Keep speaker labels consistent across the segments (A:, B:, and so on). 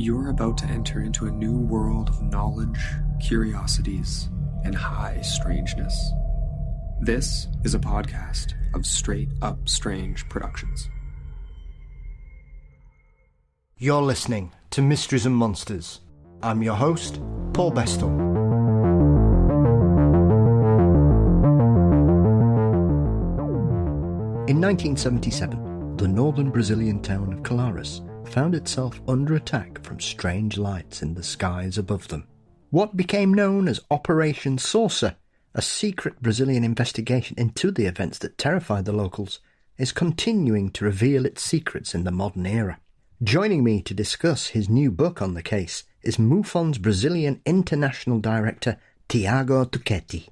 A: You're about to enter into a new world of knowledge, curiosities, and high strangeness. This is a podcast of Straight Up Strange Productions.
B: You're listening to Mysteries and Monsters. I'm your host, Paul Bestel. In 1977, the northern Brazilian town of Colares found itself under attack from strange lights in the skies above them. What became known as Operation Saucer, a secret Brazilian investigation into the events that terrified the locals, is continuing to reveal its secrets in the modern era. Joining me to discuss his new book on the case is MUFON's Brazilian International Director, Thiago Ticchetti.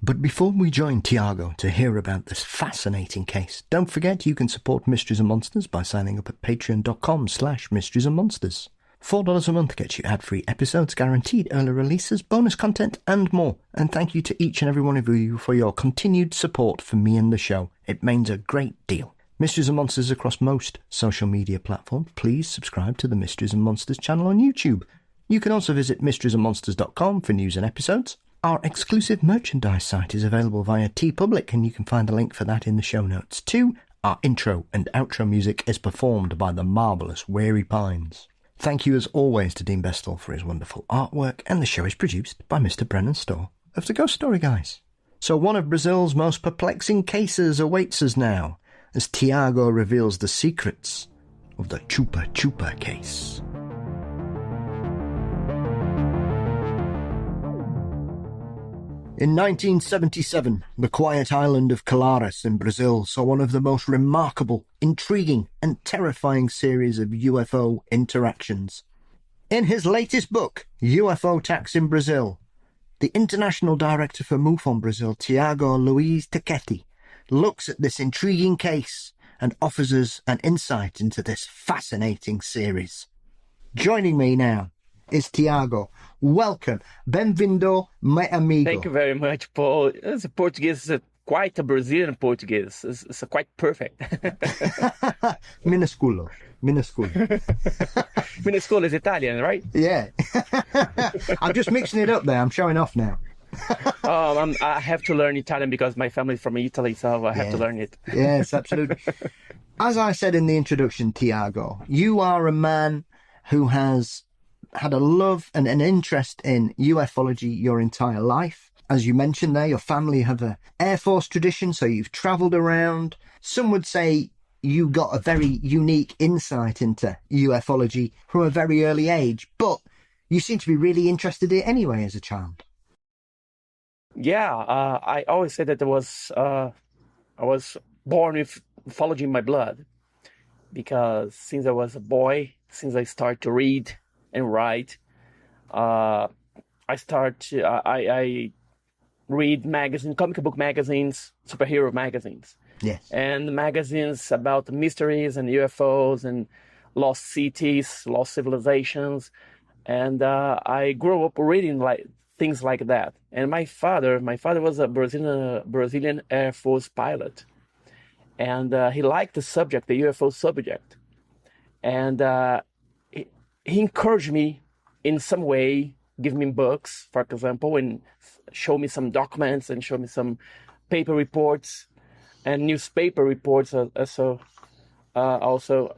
B: But before we join Thiago to hear about this fascinating case, don't forget you can support Mysteries and Monsters by signing up at patreon.com/Mysteries and Monsters. $4 a month gets you ad-free episodes, guaranteed early releases, bonus content and more. And thank you to each and every one of you for your continued support for me and the show. It means a great deal. Mysteries and Monsters across most social media platforms. Please subscribe to the Mysteries and Monsters channel on YouTube. You can also visit mysteriesandmonsters.com for news and episodes. Our exclusive merchandise site is available via TeePublic, and you can find a link for that in the show notes too. Our intro and outro music is performed by the marvellous Weary Pines. Thank you as always to Dean Bestel for his wonderful artwork, and the show is produced by Mr. Brennan Storr of the Ghost Story Guys. So one of Brazil's most perplexing cases awaits us now, as Thiago reveals the secrets of the Chupa Chupa case. In 1977, the quiet island of Colares in Brazil saw one of the most remarkable, intriguing and terrifying series of UFO interactions. In his latest book, UFO Attacks in Brazil, the International Director for MUFON Brazil, Thiago Ticchetti, looks at this intriguing case and offers us an insight into this fascinating series. Joining me now is Thiago. Welcome. Bem-vindo, my amigo.
C: Thank you very much, Paul. It's a Portuguese, quite a Brazilian Portuguese. It's quite perfect.
B: Minusculo.
C: Minusculo is Italian, right?
B: Yeah. I'm just mixing it up there. I'm showing off now.
C: I have to learn Italian because my family is from Italy, so I have to learn it.
B: Yes, absolutely. As I said in the introduction, Thiago, you are a man who has had a love and an interest in ufology your entire life. As you mentioned there, your family have an Air Force tradition, so you've travelled around. Some would say you got a very unique insight into ufology from a very early age, but you seem to be really interested in it anyway as a child.
C: Yeah, I always say that I was born with ufology in my blood, because since I was a boy, since I started to read and write, I read comic book magazines, superhero magazines.
B: Yes.
C: And magazines about mysteries and UFOs and lost cities, lost civilizations. And I grew up reading things like that. And my father was a Brazilian Air Force pilot. And he liked the subject, the UFO subject. And he encouraged me in some way, give me books, for example, and show me some documents and show me some paper reports and newspaper reports also. So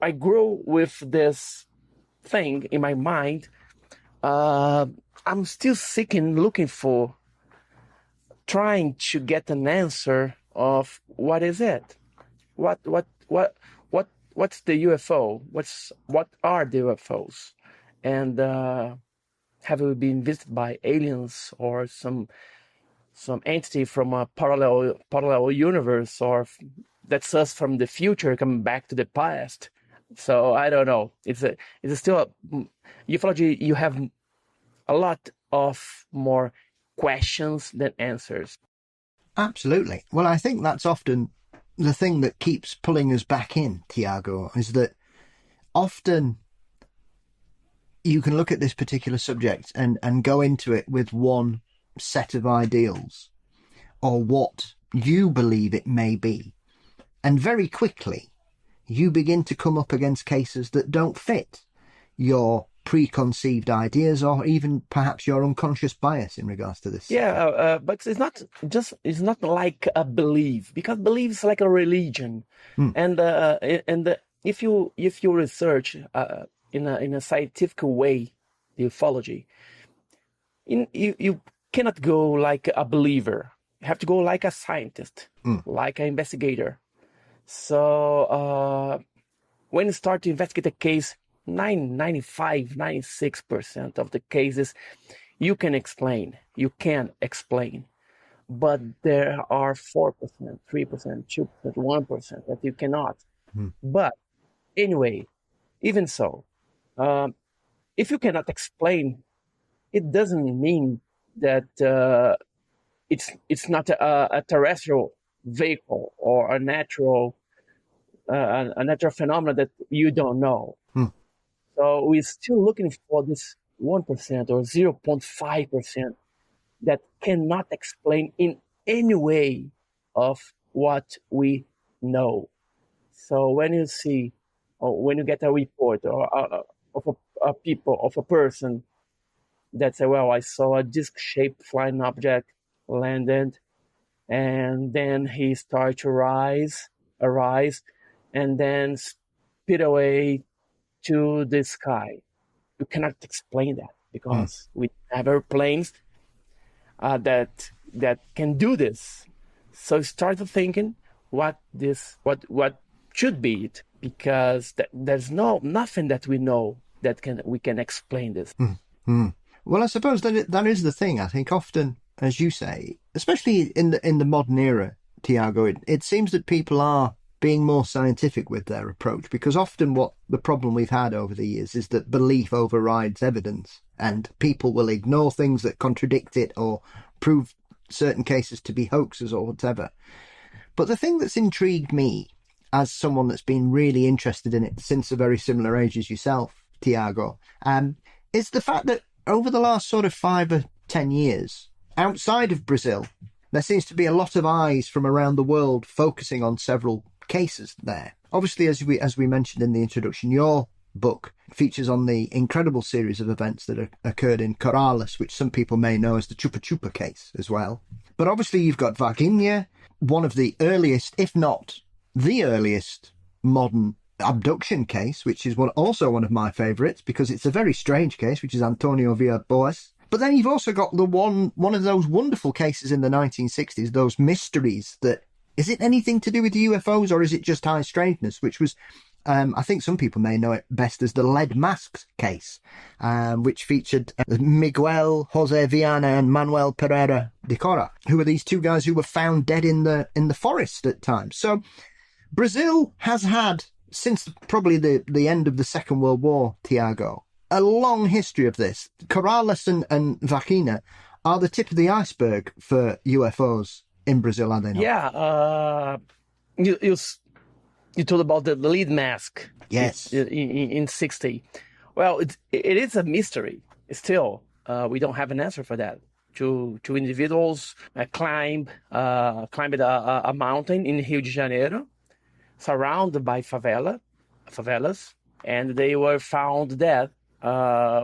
C: I grew with this thing in my mind. I'm still looking for, trying to get an answer of what is it? What's the UFO? What are the UFOs? And have we been visited by aliens or some entity from a parallel universe, or that's us from the future coming back to the past? So I don't know. It's still ufology. You have a lot of more questions than answers.
B: Absolutely. Well, I think that's often the thing that keeps pulling us back in, Thiago, is that often you can look at this particular subject and go into it with one set of ideals or what you believe it may be. And very quickly, you begin to come up against cases that don't fit. your preconceived ideas or even perhaps your unconscious bias in regards to this?
C: Yeah, but it's not like a belief, because belief is like a religion, and if you research in a scientific way the ufology, you cannot go like a believer. You have to go like a scientist, like an investigator. So when you start to investigate a case, 96% of the cases you can explain. You can explain. But there are 4%, 3%, 2%, 1% that you cannot. But anyway, even so, if you cannot explain, it doesn't mean that it's not a terrestrial vehicle or a natural phenomenon that you don't know. So we're still looking for this 1% or 0.5% that cannot explain in any way of what we know. So when you see, or when you get a report or of a person that say, well, I saw a disc-shaped flying object landed, and then he started to arise, and then speed away to the sky. You cannot explain that because we have airplanes that can do this. So start thinking what should be it, because there's nothing that we know that we can explain this.
B: Well, I suppose that is the thing. I think often, as you say, especially in the modern era, Thiago, it seems that people are being more scientific with their approach, because often what the problem we've had over the years is that belief overrides evidence, and people will ignore things that contradict it or prove certain cases to be hoaxes or whatever. But the thing that's intrigued me, as someone that's been really interested in it since a very similar age as yourself, Thiago, is the fact that over the last sort of 5 or 10 years, outside of Brazil, there seems to be a lot of eyes from around the world focusing on several cases there. Obviously, as we mentioned in the introduction, your book features on the incredible series of events that occurred in Colares, which some people may know as the Chupa Chupa case as well. But obviously you've got Varginha, one of the earliest, if not the earliest, modern abduction case, which is also one of my favourites because it's a very strange case, which is Antonio Villas-Boas. But then you've also got the one of those wonderful cases in the 1960s, those mysteries that, is it anything to do with UFOs or is it just high strangeness, which was, I think some people may know it best as the lead masks case, which featured Miguel Jose Viana and Manuel Pereira de Cora, who were these two guys who were found dead in the forest at times. So Brazil has had, since probably the end of the Second World War, Thiago, a long history of this. Colares and Varginha are the tip of the iceberg for UFOs in Brazil, are they not?
C: Yeah, you told about the lead mask.
B: Yes.
C: In 60. Well, it is a mystery. Still, we don't have an answer for that. Two individuals climbed a mountain in Rio de Janeiro, surrounded by favelas, and they were found dead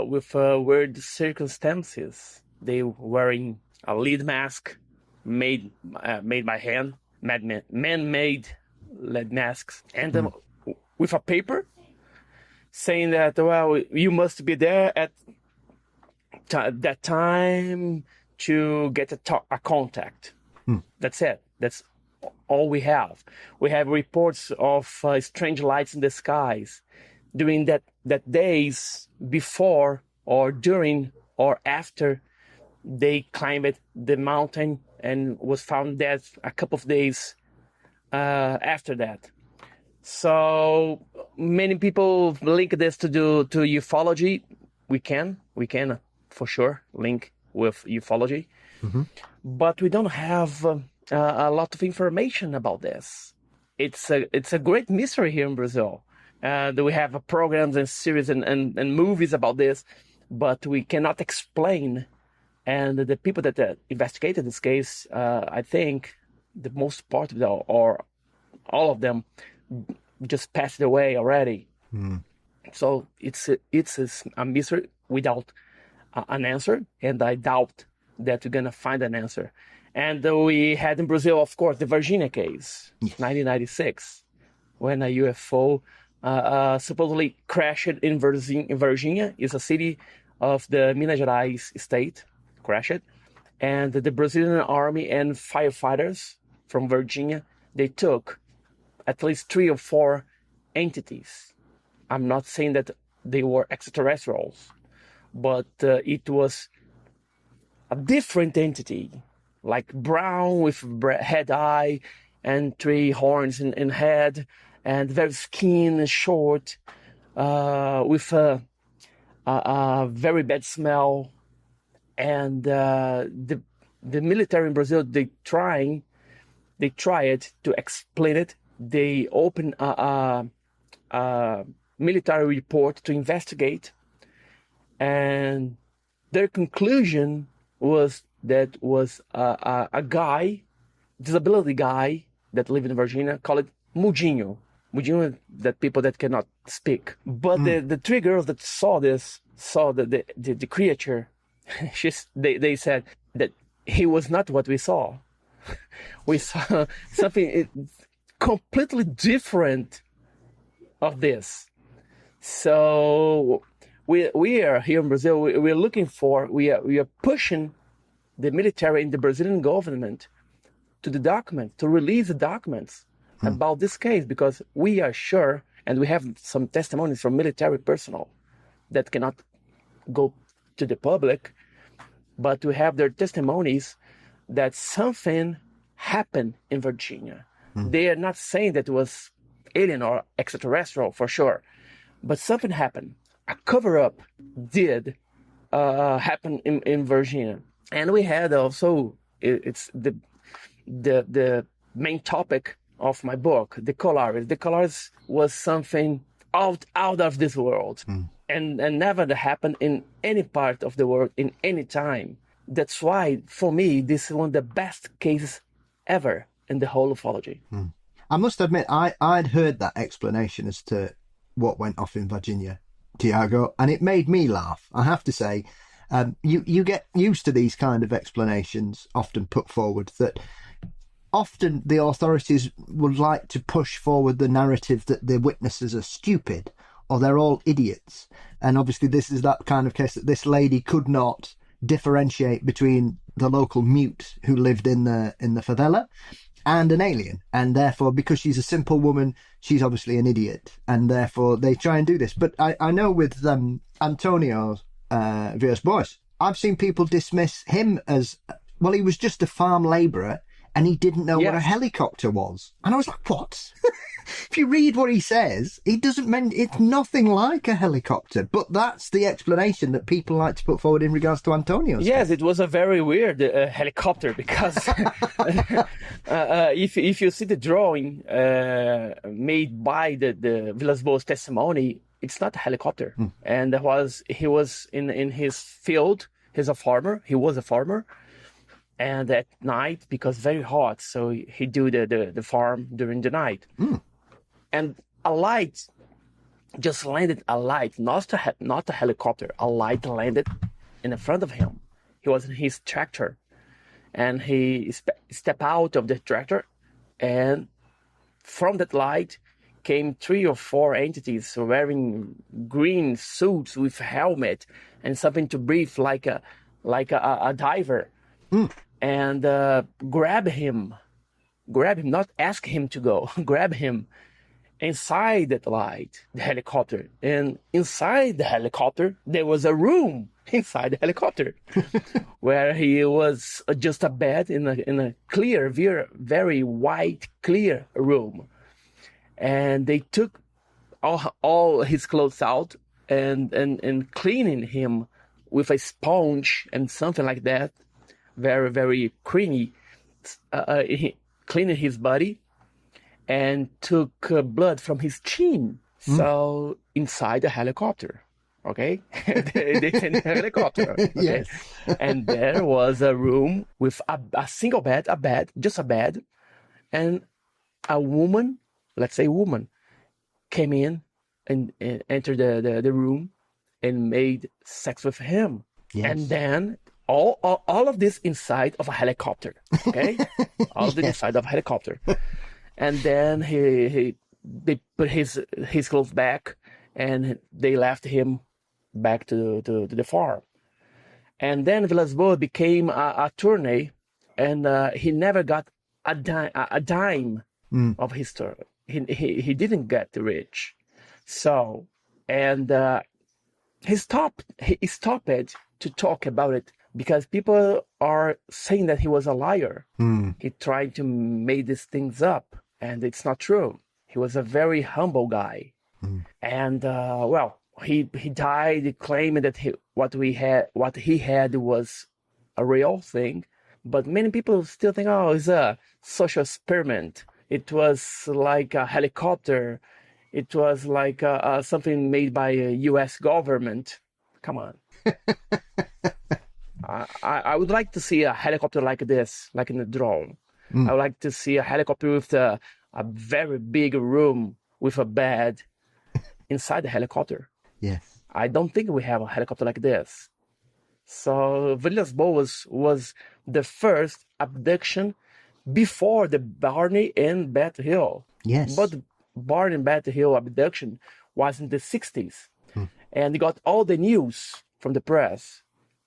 C: with weird circumstances. They were wearing a lead mask made by hand, man-made lead masks, and with a paper saying that, well, you must be there at that time to get a contact. That's it. That's all we have. We have reports of strange lights in the skies during that days before or during or after they climbed the mountain and was found dead a couple of days after that. So many people link this to ufology. We can for sure link with ufology, but we don't have a lot of information about this. It's a great mystery here in Brazil. We have programs and series and movies about this, but we cannot explain. And the people that investigated this case, I think the most part of them, or all of them, just passed away already. So it's a mystery without an answer, and I doubt that we're gonna find an answer. And we had in Brazil, of course, the Virginia case, 1996, when a UFO supposedly crashed in Virginia. It's a city of the Minas Gerais state, crashed, and the Brazilian army and firefighters from Virginia, they took at least 3 or 4 entities. I'm not saying that they were extraterrestrials, but it was a different entity, like brown with head eye and 3 horns in head, and very skin short, with a very bad smell. And the military in Brazil, they tried to explain it. They opened a military report to investigate, and their conclusion was that was a guy, disability guy that lived in Virginia, called it Mudinho. Mudinho, that people that cannot speak. But the 3 girls that saw the creature, they said that he was not what we saw. We saw something completely different of this. So we are here in Brazil. We are pushing the military and the Brazilian government to release the documents about this case, because we are sure, and we have some testimonies from military personnel that cannot go to the public, but we have their testimonies that something happened in Virginia. They are not saying that it was alien or extraterrestrial for sure, but something happened. A cover-up did happen in Virginia. And we had also, it's the main topic of my book, the Colares. The Colares was something out of this world, and never happened in any part of the world in any time. That's why, for me, this is one of the best cases ever in the whole ufology.
B: I must admit, I'd heard that explanation as to what went off in Virginia, Thiago, and it made me laugh. I have to say, you get used to these kind of explanations often put forward, that often the authorities would like to push forward the narrative that the witnesses are stupid or they're all idiots. And obviously this is that kind of case, that this lady could not differentiate between the local mute who lived in the favela and an alien, and therefore, because she's a simple woman, she's obviously an idiot, and therefore they try and do this. But I know with Antonio Villas-Boas, I've seen people dismiss him as, well, he was just a farm labourer and he didn't know what a helicopter was. And I was like, what? If you read what he says, he doesn't mean, it's nothing like a helicopter. But that's the explanation that people like to put forward in regards to Antonio's case.
C: It was a very weird helicopter, because if you see the drawing made by the Villas-Boas testimony, it's not a helicopter. And he was in his field. He's a farmer. He was a farmer. And at night, because very hot, so he do the farm during the night. And a light just landed, not a helicopter. A light landed in the front of him. He was in his tractor, and he stepped out of the tractor, and from that light came 3 or 4 entities wearing green suits with helmet and something to breathe like a diver, and grab him, not ask him to go, grab him inside that light, the helicopter. And inside the helicopter, there was a room inside the helicopter where he was just a bed in a clear, very white, clear room. And they took all his clothes out and cleaning him with a sponge and something like that, very, very creamy, cleaning his body, and took blood from his chin. So inside the helicopter, okay? they sent a helicopter, okay?
B: Yes.
C: And there was a room with a single bed, just a bed, and a woman, let's say woman, came in and entered the room and made sex with him.
B: Yes.
C: And then all of this inside of a helicopter, okay? All of this inside of a helicopter. And then they put his clothes back, and they left him back to the farm. And then Villas-Boas became a attorney, and he never got a dime of his story. He didn't get rich. So, and he stopped to talk about it because people are saying that he was a liar. He tried to make these things up, and it's not true. He was a very humble guy. And he died claiming that what he had was a real thing. But many people still think, oh, it's a social experiment. It was like a helicopter. It was like something made by a U.S. government. Come on. I would like to see a helicopter like this, like in a drone. I would like to see a helicopter with a very big room with a bed inside the helicopter.
B: Yes.
C: I don't think we have a helicopter like this. So Villas-Boas was the first abduction before the Barney and Beth Hill.
B: Yes.
C: But Barney and Beth Hill abduction was in the 60s. And he got all the news from the press.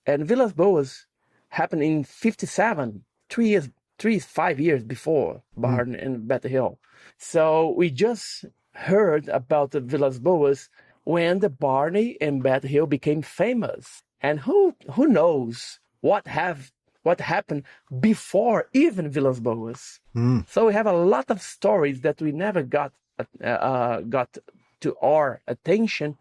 C: And Villas-Boas happened in 57, 5 years before Barney and Beth Hill. So we just heard about the Villas-Boas when the Barney and Beth Hill became famous. And who knows what happened before even Villas-Boas. So we have a lot of stories that we never got to our attention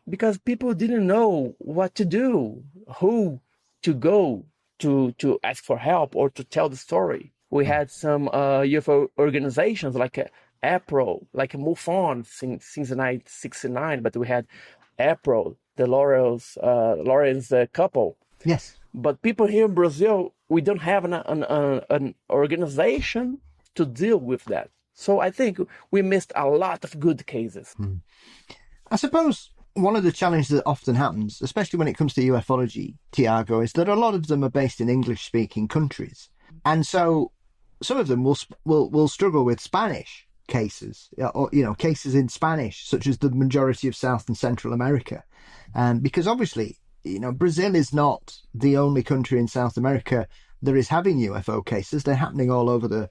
C: because people didn't know what to do, who to go to ask for help or to tell the story. We had some UFO organizations like April, like MUFON since 1969, but we had April, the Lawrence couple.
B: Yes.
C: But people here in Brazil, we don't have an organization to deal with that. So I think we missed a lot of good cases.
B: I suppose one of the challenges that often happens, especially when it comes to ufology, Thiago, is that a lot of them are based in English-speaking countries. And so some of them will struggle with Spanish cases, or cases in Spanish, such as the majority of South and Central America, because obviously Brazil is not the only country in South America that is having UFO cases. They're happening all over the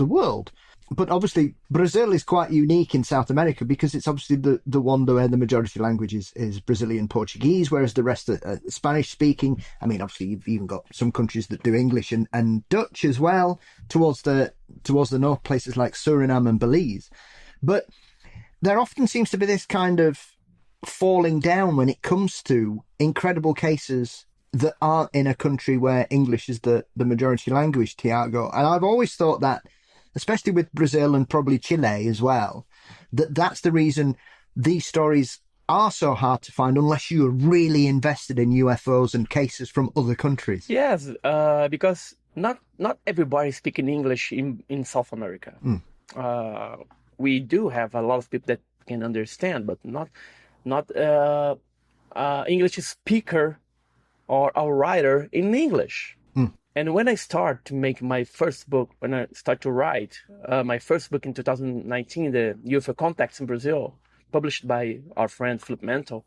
B: world. But obviously Brazil is quite unique in South America because it's obviously the one where the majority language is Brazilian Portuguese, whereas the rest are Spanish speaking. I mean, obviously you've even got some countries that do English and Dutch as well towards the north, places like Suriname and Belize. But there often seems to be this kind of falling down when it comes to incredible cases that aren't in a country where English is the majority language, Thiago. And I've always thought that, especially with Brazil and probably Chile as well, that's the reason these stories are so hard to find unless you're really invested in UFOs and cases from other countries.
C: Yes, because not everybody speaking English in South America. We do have a lot of people that can understand, but not English speaker or a writer in English. And when I start to make my first book, when I start to write my first book in 2019, the UFO Contacts in Brazil, published by our friend Philip Mantle,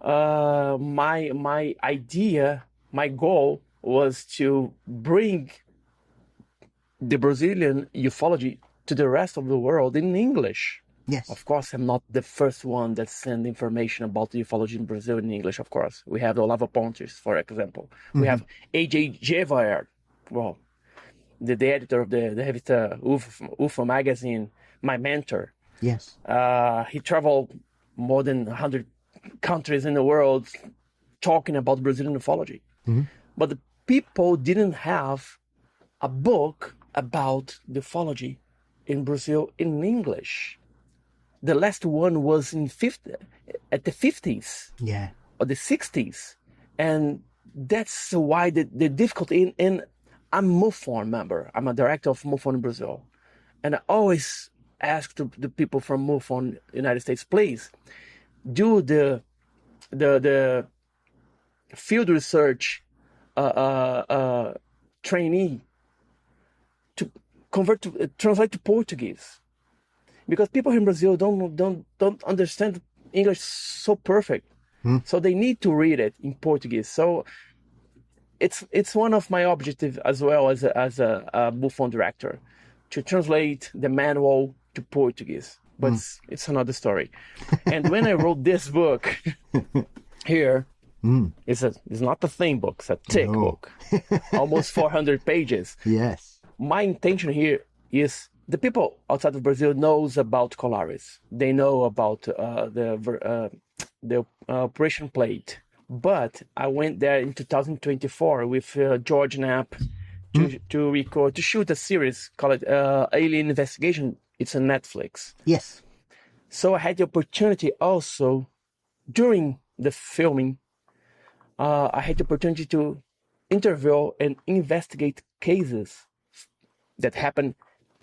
C: my idea, my goal was to bring the Brazilian ufology to the rest of the world in English.
B: Yes.
C: Of course, I'm not the first one that sent information about the ufology in Brazil in English, of course. We have Olavo Pontes, for example. We have A.J. Gevaert, the editor of the Revista UFO magazine, my mentor.
B: Yes.
C: He traveled more than 100 countries in the world talking about Brazilian ufology. But the people didn't have a book about the ufology in Brazil in English. The last one was at the 50s, or the 60s. And that's why the difficulty I'm MUFON member. I'm a director of MUFON in Brazil. And I always ask the people from MUFON United States, please do the field research trainee to translate to Portuguese, because people here in Brazil don't understand English so perfect, so they need to read it in Portuguese. So it's one of my objectives as well as a MUFON director, to translate the manual to Portuguese. But it's another story. And when I wrote this book here, it's not a thin book, it's a thick book, almost 400 pages.
B: Yes. My
C: intention here is the people outside of Brazil knows about Colares. They know about the Operation Plate. But I went there in 2024 with George Knapp to shoot a series called Alien Investigation. It's on Netflix.
B: Yes.
C: So I had the opportunity also, during the filming, I had the opportunity to interview and investigate cases that happened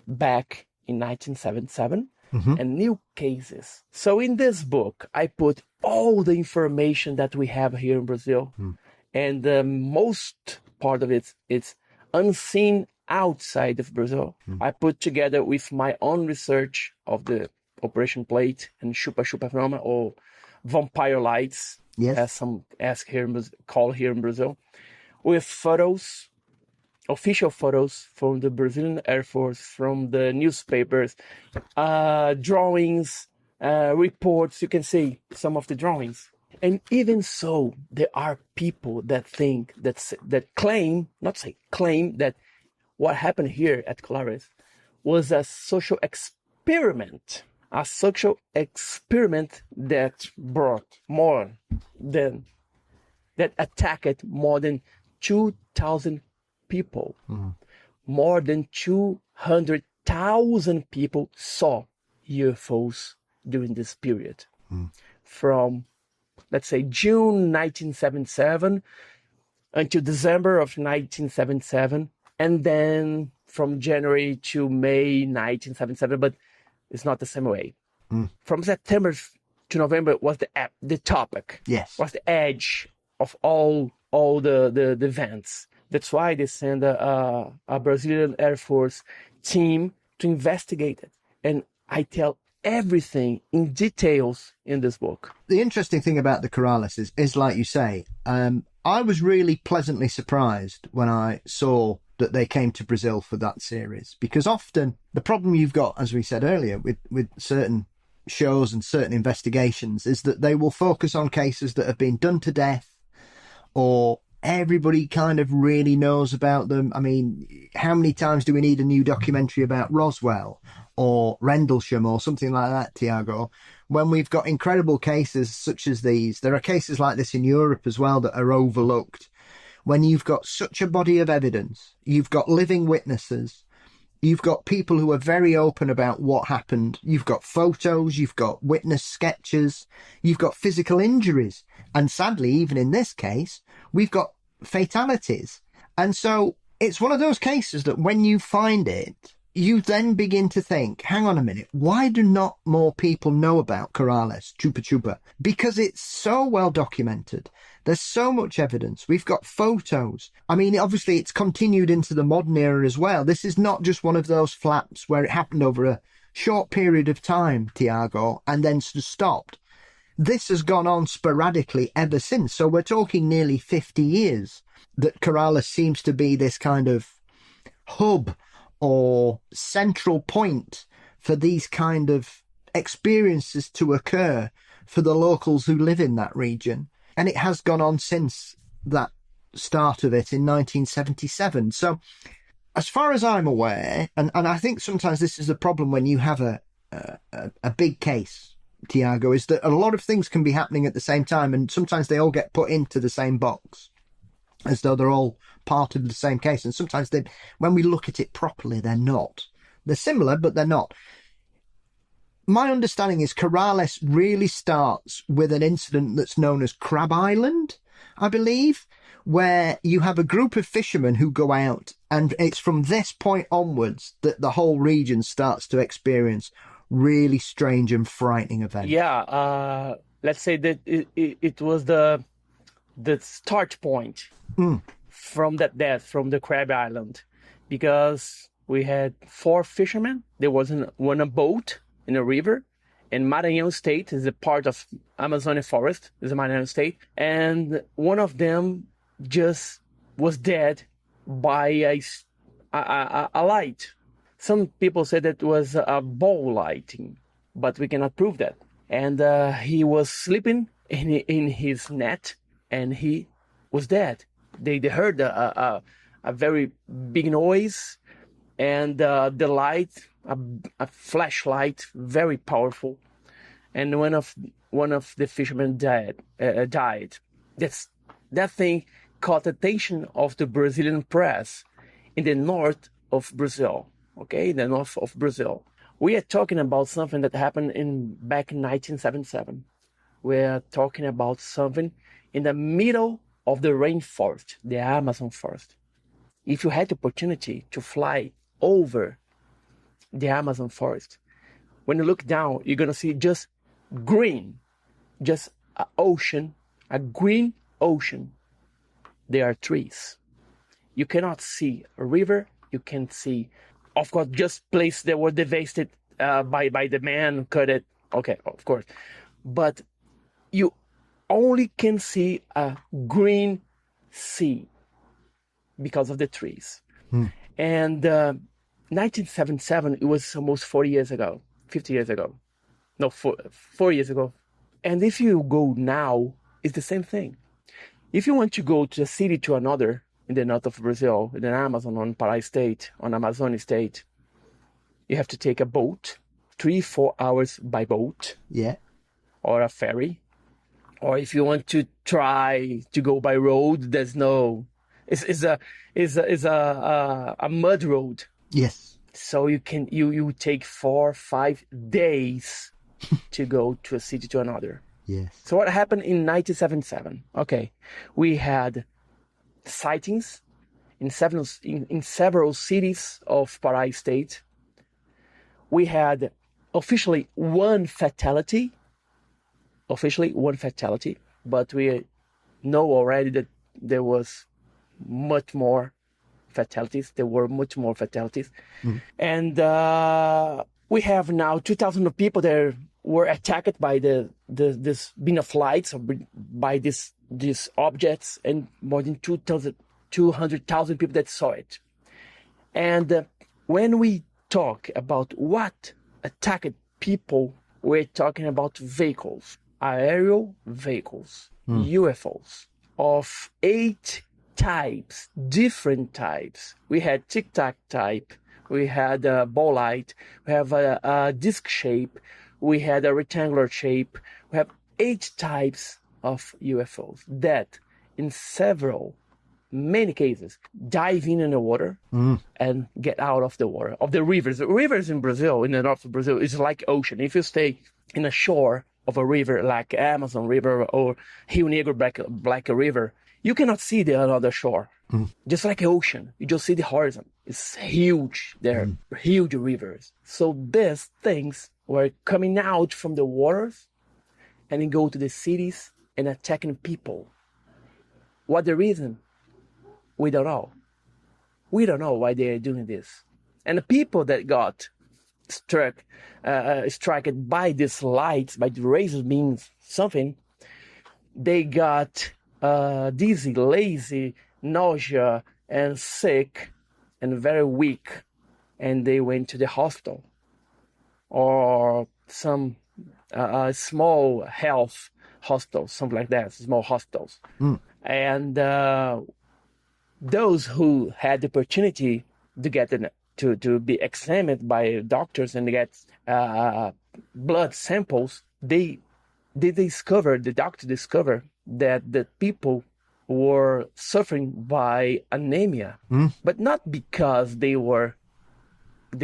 C: back in 1977 and new cases. So in this book, I put all the information that we have here in Brazil, and the most part of it's unseen outside of Brazil. I put together with my own research of the Operation Plate and Chupa Chupa phenomena, or vampire lights, as some call here in Brazil, with photos, official photos from the Brazilian Air Force, from the newspapers, drawings, reports. You can see some of the drawings. And even so, there are people that think, claim that what happened here at Colares was a social experiment. A social experiment that attacked more than 2,000 people. More than 200,000 people saw UFOs during this period. From, let's say, June 1977 until December of 1977, and then from January to May 1977, but it's not the same way. From September to November was the topic. Yes. Was the edge of all the events. That's why they send a Brazilian Air Force team to investigate it. And I tell everything in details in this book.
B: The interesting thing about the Colares is like you say, I was really pleasantly surprised when I saw that they came to Brazil for that series, because often the problem you've got, as we said earlier, with certain shows and certain investigations is that they will focus on cases that have been done to death, or everybody kind of really knows about them. I mean, how many times do we need a new documentary about Roswell or Rendlesham or something like that, Thiago, when we've got incredible cases such as these? There are cases like this in Europe as well that are overlooked. When you've got such a body of evidence, you've got living witnesses, you've got people who are very open about what happened, you've got photos, you've got witness sketches, you've got physical injuries, and sadly, even in this case, we've got fatalities. And so it's one of those cases that when you find it, you then begin to think, hang on a minute, why do not more people know about Colares, Chupa Chupa? Because it's so well documented. There's so much evidence. We've got photos. I mean, obviously it's continued into the modern era as well. This is not just one of those flaps where it happened over a short period of time, Thiago, and then stopped. This has gone on sporadically ever since. So we're talking nearly 50 years that Colares seems to be this kind of hub or central point for these kind of experiences to occur for the locals who live in that region. And it has gone on since that start of it in 1977. So as far as I'm aware, and I think sometimes this is a problem when you have a big case, Thiago, is that a lot of things can be happening at the same time, and sometimes they all get put into the same box as though they're all part of the same case. And sometimes when we look at it properly, they're not. They're similar, but they're not. My understanding is Colares really starts with an incident that's known as Crab Island, I believe, where you have a group of fishermen who go out, and it's from this point onwards that the whole region starts to experience really strange and frightening event.
C: Yeah, let's say that it was the start point from that death from the Crab Island, because we had 4 fishermen. There was one a boat in a river, and Maranhão State is a part of Amazonian forest, is a Maranhão State, and one of them just was dead by a light. Some people said that it was a ball lighting, but we cannot prove that. And he was sleeping in his net, and he was dead. They heard a very big noise, and the light, a flashlight, very powerful, and one of the fishermen died. That thing caught attention of the Brazilian press in the north of Brazil. Okay, the north of Brazil. We are talking about something that happened back in 1977. We are talking about something in the middle of the rainforest, the Amazon forest. If you had the opportunity to fly over the Amazon forest, when you look down, you're going to see just green, just an ocean, a green ocean. There are trees. You cannot see a river. You can see, of course, just places that were devastated by the man who cut it. Okay, of course. But you only can see a green sea because of the trees. And 1977, it was almost 40 years ago, 50 years ago. No, 4 years ago. And if you go now, it's the same thing. If you want to go to a city to another in the north of Brazil, in the Amazon, on Pará State, on Amazon State, you have to take a boat, 3-4 hours by boat.
B: Yeah.
C: Or a ferry. Or if you want to try to go by road, there's no. It's a mud road.
B: Yes.
C: So you take 4-5 days to go to a city to another.
B: Yes.
C: So what happened in 1977? Okay, we had sightings in several cities of Pará State. We had officially one fatality, but we know already that there was much more fatalities. There were much more fatalities. And we have now 2,000 people that were attacked by this beam of lights, or by these objects, and more than 200,000 people that saw it. And when we talk about what attacked people, we're talking about vehicles, aerial vehicles, UFOs of 8 types, different types. We had tic-tac type, we had a ball light, we have a disc shape, we had a rectangular shape. We have 8 types of UFOs that, in many cases, dive in the water and get out of the water, of the rivers. The rivers in Brazil, in the north of Brazil, is like ocean. If you stay in a shore of a river like Amazon River or Rio Negro Black River, you cannot see the other shore. Just like ocean, you just see the horizon. It's huge. They're huge rivers. So these things were coming out from the waters and then go to the cities and attacking people. What the reason? We don't know. We don't know why they are doing this. And the people that got struck by these lights, by the razor beams, something, they got dizzy, lazy, nausea, and sick, and very weak, and they went to the hospital or some small health hospital, something like that, small hospitals. And those who had the opportunity to get to be examined by doctors and get blood samples, the doctor discovered that the people were suffering by anemia, but not because they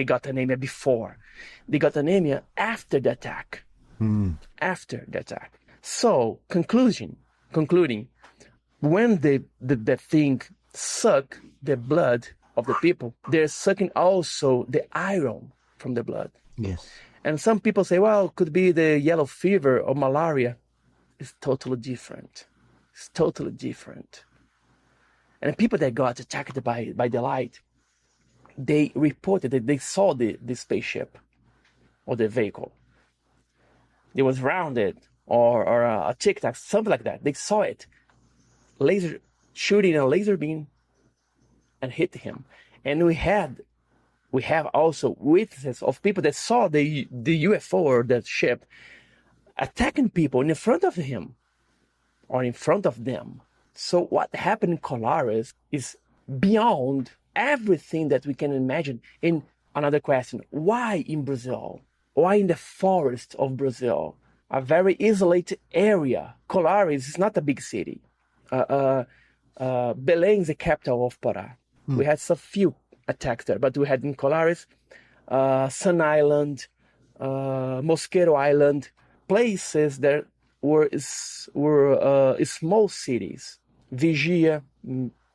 C: got anemia before. They got anemia after the attack. After the attack. So, concluding, when the thing suck the blood of the people, they're sucking also the iron from the blood.
B: Yes.
C: And some people say, well, it could be the yellow fever or malaria. It's totally different. It's totally different. And the people that got attacked by the light, they reported that they saw the spaceship or the vehicle. It was rounded or a tic-tac, something like that. They saw it. Laser shooting a laser beam and hit him. And we have also witnesses of people that saw the UFO or the ship attacking people in front of him or in front of them. So what happened in Colares is beyond everything that we can imagine. In another question, why in Brazil? Why in the forest of Brazil? A very isolated area. Colares is not a big city. Belém is the capital of Pará. We had some few attacks there, but we had in Colares, Sun Island, Mosquito Island, places that were small cities. Vigia,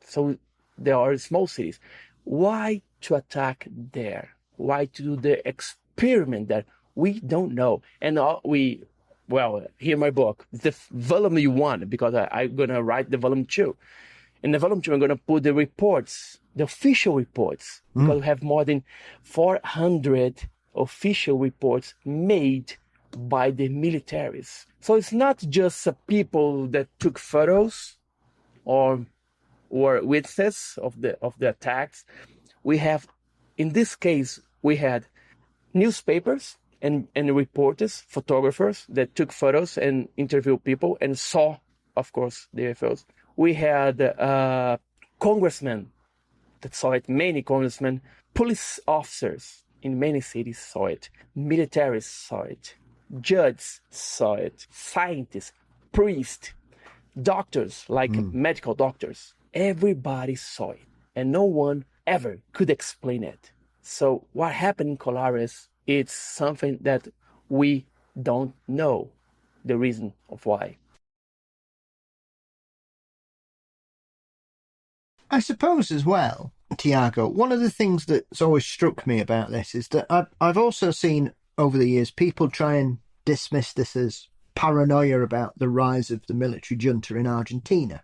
C: so there are small cities. Why to attack there? Why to do the experiment there? We don't know. And here in my book, the volume 1, because I'm going to write the volume 2. In the volume 2, I'm going to put the reports, the official reports, because we have more than 400 official reports made by the militaries. So it's not just people that took photos or were witnesses of the attacks. We have, in this case, we had newspapers and reporters, photographers that took photos and interviewed people and saw, of course, the UFOs. We had congressmen that saw it, many congressmen, police officers in many cities saw it, militaries saw it, judges saw it, scientists, priests, doctors, like medical doctors. Everybody saw it, and no one ever could explain it. So what happened in Colares, it's something that we don't know the reason of why.
B: I suppose as well, Thiago, one of the things that's always struck me about this is that I've also seen over the years people try and dismiss this as paranoia about the rise of the military junta in Argentina.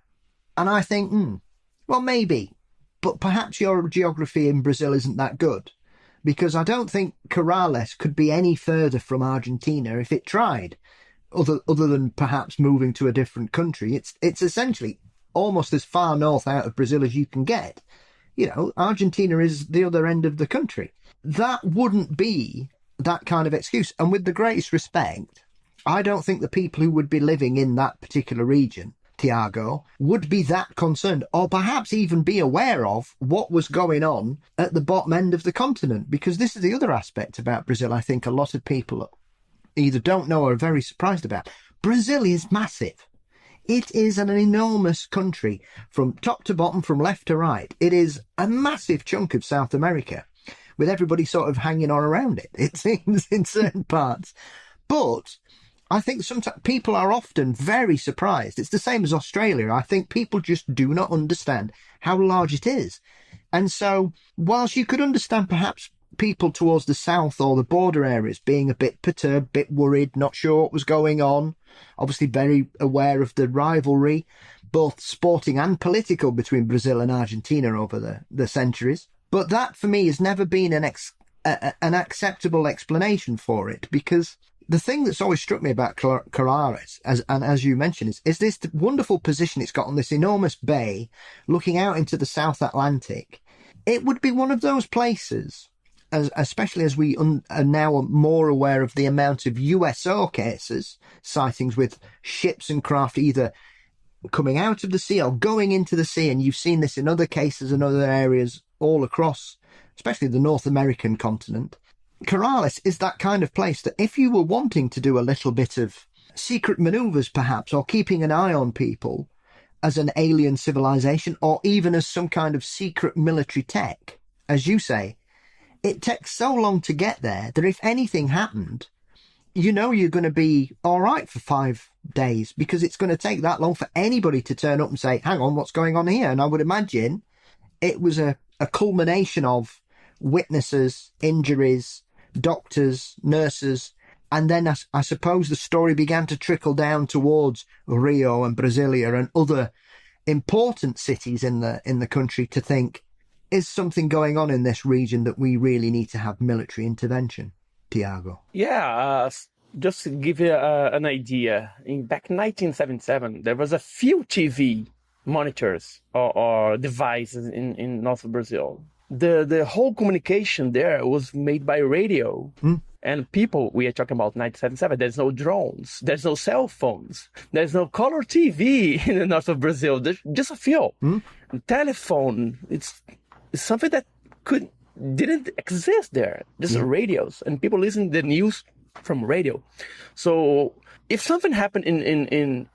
B: And I think, well, maybe, but perhaps your geography in Brazil isn't that good, because I don't think Colares could be any further from Argentina if it tried, other than perhaps moving to a different country. It's essentially almost as far north out of Brazil as you can get. You know, Argentina is the other end of the country. That wouldn't be that kind of excuse. And with the greatest respect, I don't think the people who would be living in that particular region, Thiago, would be that concerned, or perhaps even be aware of what was going on at the bottom end of the continent. Because this is the other aspect about Brazil I think a lot of people either don't know or are very surprised about. Brazil is massive. It is an enormous country from top to bottom, from left to right. It is a massive chunk of South America, with everybody sort of hanging on around it, it seems, in certain parts. But I think sometimes people are often very surprised. It's the same as Australia. I think people just do not understand how large it is. And so, whilst you could understand perhaps people towards the south or the border areas being a bit perturbed, bit worried, not sure what was going on, obviously very aware of the rivalry, both sporting and political, between Brazil and Argentina over the centuries. But that, for me, has never been an acceptable explanation for it, because the thing that's always struck me about Colares, as you mentioned, is this wonderful position it's got on this enormous bay looking out into the South Atlantic. It would be one of those places, especially as we are now more aware of the amount of USO cases, sightings with ships and craft either coming out of the sea or going into the sea, and you've seen this in other cases and other areas all across, especially the North American continent. Colares is that kind of place that if you were wanting to do a little bit of secret manoeuvres perhaps, or keeping an eye on people as an alien civilization, or even as some kind of secret military tech, as you say, it takes so long to get there that if anything happened, you know you're going to be all right for 5 days, because it's going to take that long for anybody to turn up and say, hang on, what's going on here? And I would imagine it was a culmination of witnesses, injuries, doctors, nurses, and then I suppose the story began to trickle down towards Rio and Brasilia and other important cities in the country to think, is something going on in this region that we really need to have military intervention, Thiago?
C: Yeah, just to give you an idea, back in 1977, there was a few TV monitors or devices in North Brazil. The whole communication there was made by radio. And people, we are talking about 1977, there's no drones, there's no cell phones, there's no color TV in the north of Brazil, there's just a few. Telephone, it's something that didn't exist there, just radios, and people listen to the news from radio. So if something happened in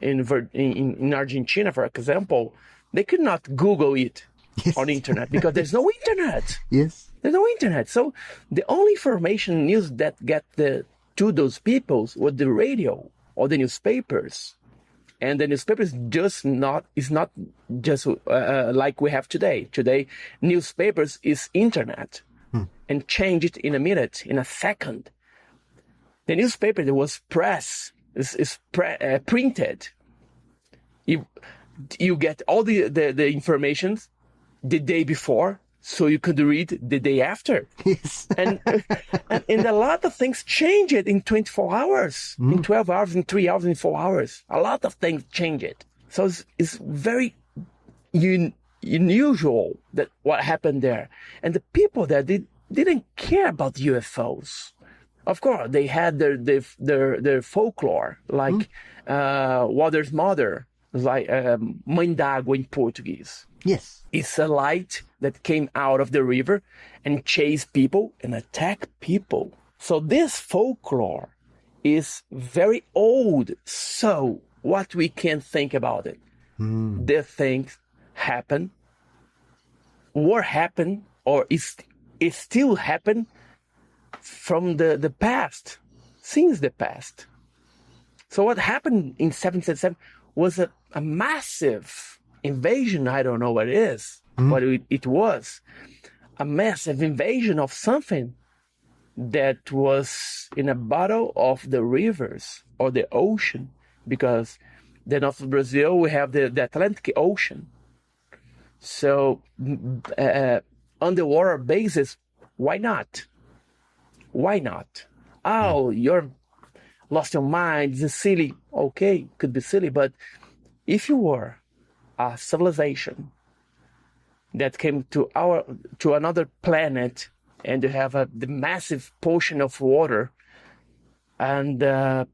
C: Argentina, for example, they could not Google it on the internet because there's no internet.
B: Yes.
C: There's no internet. So the only information news that get to those people was the radio or the newspapers. And the newspapers is not just like we have today. Today, newspapers is internet and change it in a minute, in a second. The newspaper that was printed. You get all the information the day before, so you could read the day after.
B: Yes.
C: and a lot of things change it in 24 hours, in 12 hours, in 3 hours, in 4 hours. A lot of things change it. So it's very unusual that what happened there. And the people there didn't care about UFOs. Of course, they had their folklore, like Water's Mother, like Mãe d'Água in Portuguese.
B: Yes.
C: It's a light that came out of the river and chased people and attacked people. So this folklore is very old. So what we can think about it? The things happen, or happen, or is still happen from the past, since the past. So what happened in 1777 was a massive invasion. I don't know what it is, but it was a massive invasion of something that was in a bottom of the rivers or the ocean, because the north of Brazil, we have the Atlantic Ocean. So underwater bases, why not? Why not? Oh, you're lost your mind, it's silly. Okay, could be silly, but if you were a civilization that came to another planet and you have the massive portion of water and that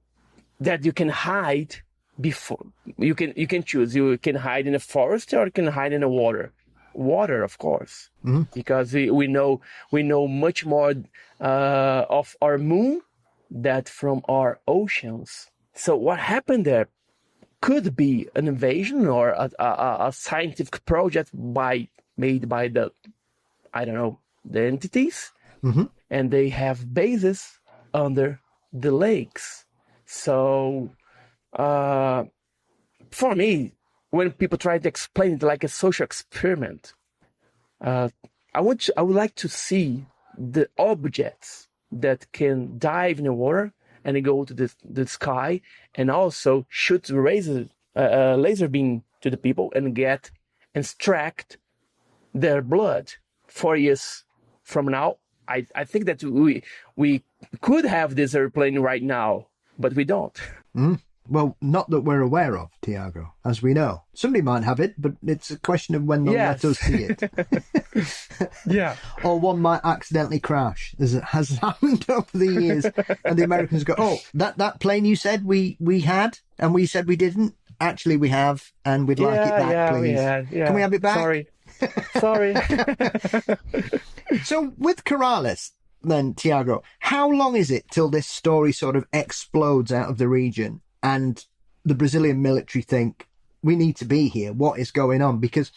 C: you can hide before, you can choose. You can hide in a forest or you can hide in the water. Water, of course, because we know much more of our moon than from our oceans. So what happened there could be an invasion or a scientific project made by the entities, and they have bases under the lakes. So for me, when people try to explain it like a social experiment, I would like to see the objects that can dive in the water and go to the sky and also shoot a laser beam to the people and extract their blood. 4 years from now, I think that we could have this airplane right now, but we don't.
B: Well, not that we're aware of, Thiago, as we know. Somebody might have it, but it's a question of when they'll let us see it.
C: Yeah.
B: Or one might accidentally crash, as it has happened over the years. And the Americans go, oh, that plane you said we had, and we said we didn't. Actually, we have, and we'd like it back, please.
C: Yeah.
B: Can we have it back?
C: Sorry.
B: So with Colares, then, Thiago, how long is it till this story sort of explodes out of the region and the Brazilian military think, we need to be here, what is going on? Because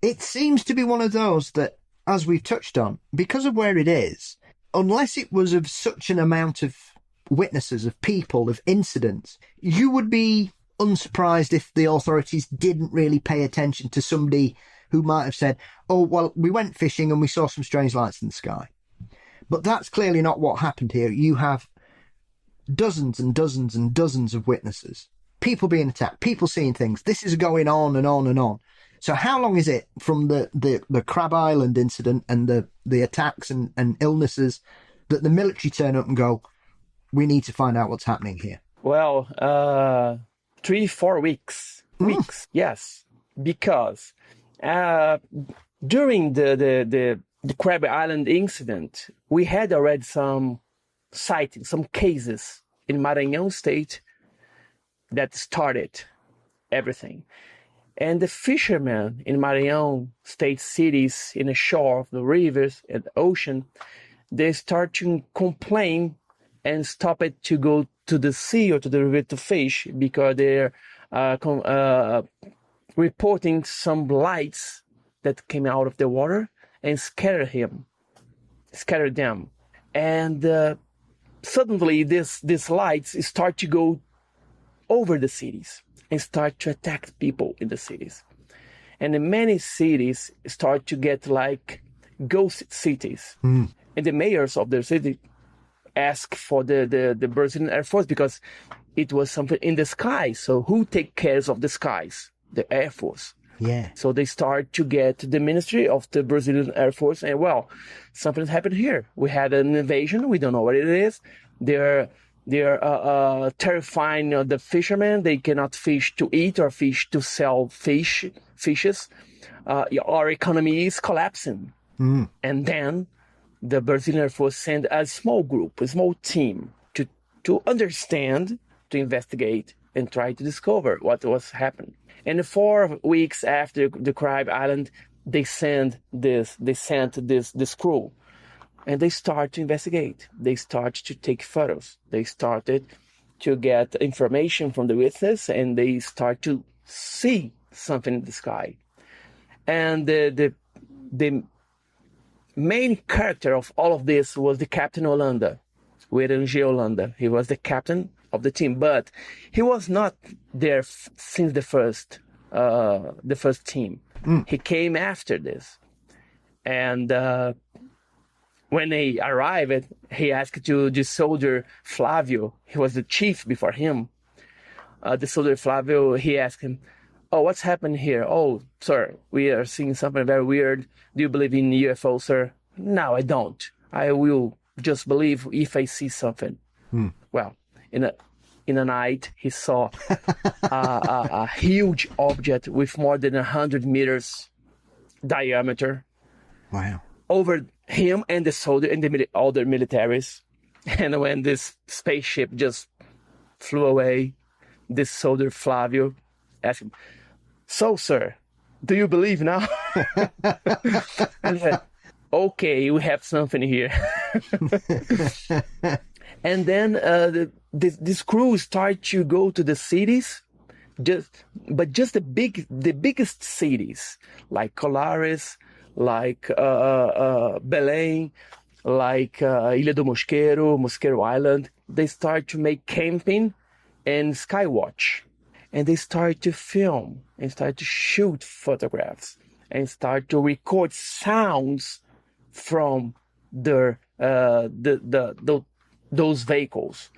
B: it seems to be one of those that, as we've touched on, because of where it is, unless it was of such an amount of witnesses, of people, of incidents, you would be unsurprised if the authorities didn't really pay attention to somebody who might have said, oh, well, we went fishing and we saw some strange lights in the sky. But that's clearly not what happened here. You have dozens and dozens and dozens of witnesses, people being attacked, people seeing things. This is going on and on and on. So how long is it from the Crab Island incident and the attacks and illnesses that the military turn up and go, we need to find out what's happening here?
C: Well, 3-4 weeks. Weeks, yes. Because during the Crab Island incident, we had already some sightings, some cases in Maranhão state that started everything. And the fishermen in Maranhão state cities, in the shore of the rivers and the ocean, they start to complain and stop it to go to the sea or to the river to fish because they're reporting some lights that came out of the water and scattered them. And suddenly these lights start to go over the cities and start to attack people in the cities. And in many cities start to get like ghost cities. And the mayors of their city ask for the Brazilian Air Force because it was something in the sky. So who take care of the skies? The Air Force.
B: Yeah.
C: So they start to get the Ministry of the Brazilian Air Force, and well, something's happened here. We had an invasion. We don't know what it is. They're terrifying the fishermen. They cannot fish to eat or fish to sell fishes. Our economy is collapsing. And then the Brazilian Air Force sent a small group, a small team to understand, to investigate, and try to discover what was happening. And 4 weeks after the Crab Island, they sent this crew, and they start to investigate. They start to take photos. They started to get information from the witness, and they start to see something in the sky. And the main character of all of this was the Captain Holanda, William G. Holanda. He was the captain of the team, but he was not there since the first team. He came after this, and when they arrived, he asked to the soldier Flavio. He was the chief before him. The soldier Flavio, he asked him, "Oh, what's happened here? Oh, sir, we are seeing something very weird. Do you believe in UFO, sir?" "No, I don't. I will just believe if I see something." Well, in a night, he saw a huge object with more than 100 meters diameter.
B: Wow.
C: Over him and the soldier and the other militaries. And when this spaceship just flew away, this soldier Flavio asked him, "So, sir, do you believe now?" I said, "Okay, we have something here." And then this crew started to go to the cities, just the biggest cities like Colares, like Belém, like Ilha do Mosqueiro Island. They start to make camping and skywatch, and they start to film and start to shoot photographs and start to record sounds from their those vehicles.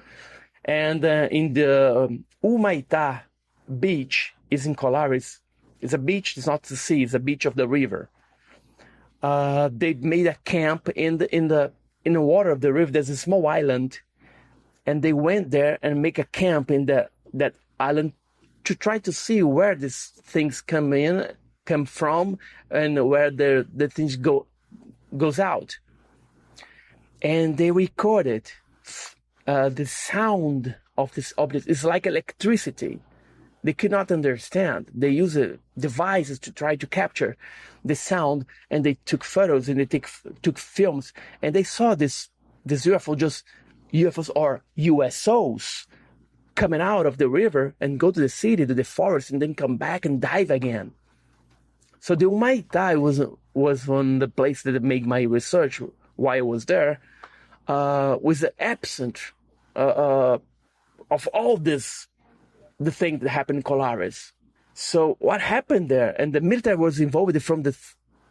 C: And in the Humaitá beach is in Colares. It's a beach. It's not the sea. It's a beach of the river. They made a camp in the water of the river. There's a small island, and they went there and make a camp in that island to try to see where these things come from, and where the things goes out. And they recorded the sound of this object. It's like electricity. They could not understand. They used devices to try to capture the sound, and they took photos and they took films, and they saw this UFOs or USOs coming out of the river and go to the city, to the forest, and then come back and dive again. So the Humaitá was one the place that made my research while I was there, was the epicenter of all this, the thing that happened in Colares. So what happened there? And the military was involved from the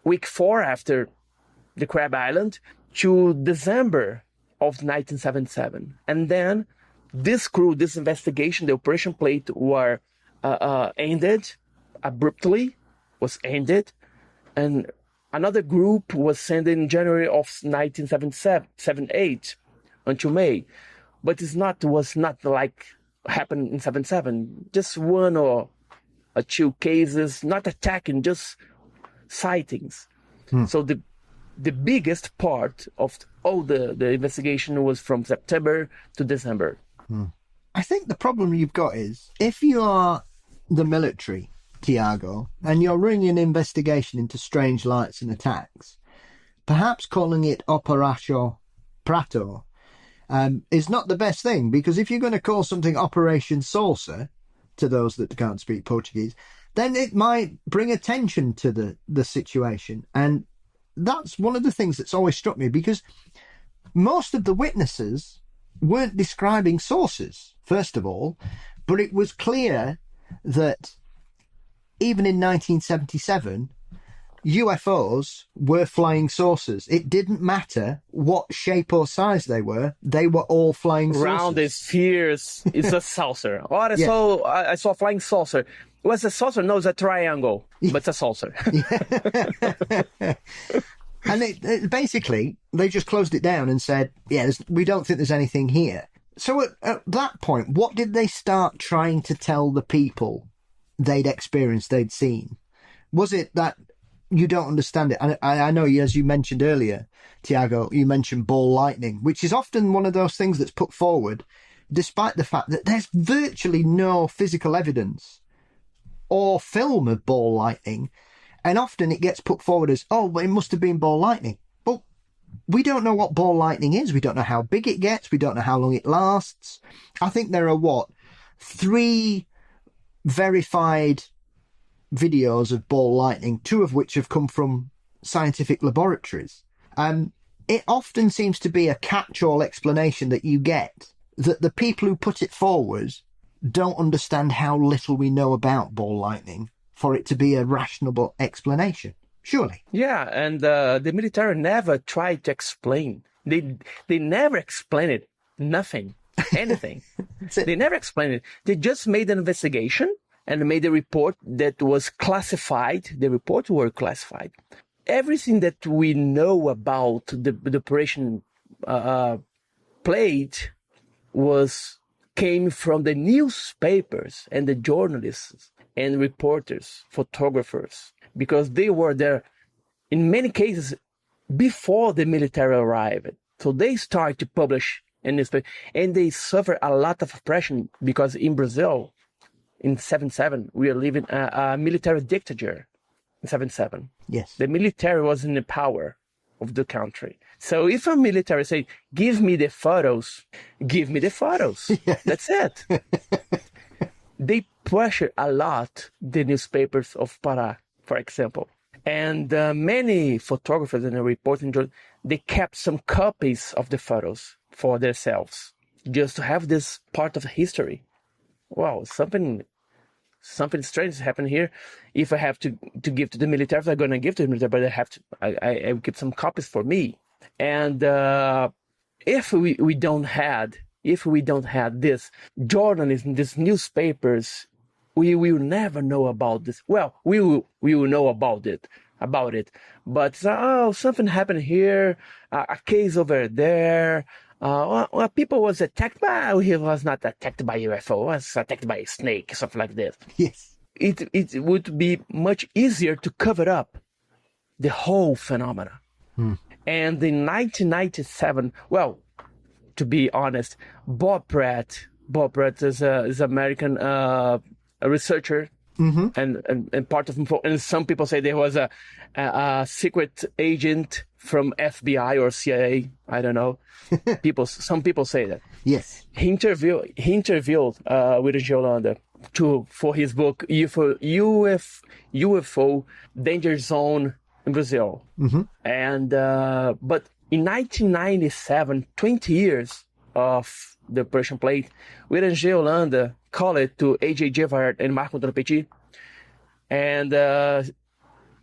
C: week 4 after the Crab Island. to December of 1977. And then this investigation, the Operation Plate, were ended abruptly, and another group was sent in January of 1978 until May. But was not like happened in 77. Just one or two cases, not attacking, just sightings. So the biggest part of all the investigation was from September to December.
B: I think the problem you've got is, if you are the military, Thiago, and you're running an investigation into strange lights and attacks, perhaps calling it Operação Prato is not the best thing, because if you're going to call something Operation Saucer, to those that can't speak Portuguese, then it might bring attention to the situation. And that's one of the things that's always struck me, because most of the witnesses weren't describing saucers, first of all, but it was clear that even in 1977, UFOs were flying saucers. It didn't matter what shape or size they were all flying saucers.
C: Round spheres, it's a saucer. I saw a flying saucer. What's a saucer? No, it's a triangle, but it's a saucer.
B: And it basically, they just closed it down and said, we don't think there's anything here. So at that point, what did they start trying to tell the people they'd experienced, they'd seen? Was it that you don't understand it? And I know, as you mentioned earlier, Thiago, you mentioned ball lightning, which is often one of those things that's put forward, despite the fact that there's virtually no physical evidence or film of ball lightning. And often it gets put forward as, it must have been ball lightning. But we don't know what ball lightning is. We don't know how big it gets. We don't know how long it lasts. I think there are, 3 verified videos of ball lightning, 2 of which have come from scientific laboratories. It often seems to be a catch-all explanation that you get, that the people who put it forward don't understand how little we know about ball lightning for it to be a rational explanation, surely.
C: Yeah, and the military never tried to explain. They never explained it. Nothing. Anything. They never explained it. They just made an investigation and made a report that was classified. The reports were classified. Everything that we know about the Operation Plate came from the newspapers and the journalists and reporters, photographers, because they were there, in many cases, before the military arrived. So they started to publish in newspaper, and they suffer a lot of oppression, because in Brazil, in 77, we are living a military dictator. In 77,
B: yes,
C: the military was in the power of the country. So if a military say, "Give me the photos," give me the photos.
B: Yes.
C: That's it. They pressure a lot the newspapers of Pará, for example. And many photographers and reporting, they kept some copies of the photos for themselves, just to have this part of history. Wow, something strange happened here. If I have to give to the military, I'm going to give to the military, but I keep some copies for me. And if we don't have this journalism, these newspapers, we will never know about this. Well, we will know about it. But something happened here, a case over there. People was attacked by. He was not attacked by UFO. Was attacked by a snake, something like this.
B: Yes.
C: It would be much easier to cover up the whole phenomena. And in 1997, well, to be honest, Bob Pratt is American researcher, and part of MUFON. And some people say there was a secret agent from FBI or CIA. I don't know. Some people say that.
B: Yes.
C: He interviewed with Yolanda for his book UFO Danger Zone in Brazil. And but in 1997, 20 years of the Operation Plate, William J. Holanda called it to A.J. Gevard and Marco Ticchetti, and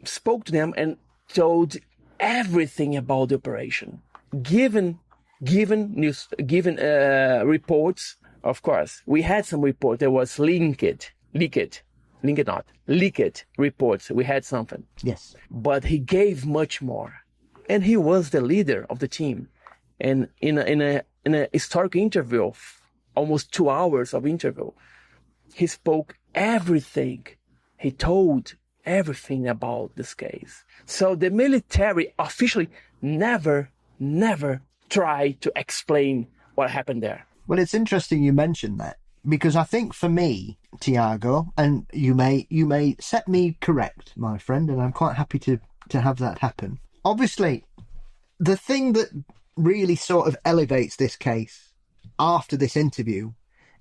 C: spoke to them and told everything about the operation. given reports. Of course, we had some report that was leaked reports. We had something.
B: Yes.
C: But he gave much more, and he was the leader of the team. And in a historic interview, almost 2 hours of interview, he spoke everything. He told everything about this case. So the military officially never tried to explain what happened there.
B: Well, it's interesting you mentioned that, because I think for me, Thiago, and you may set me correct, my friend, and I'm quite happy to have that happen. Obviously, the thing that really sort of elevates this case after this interview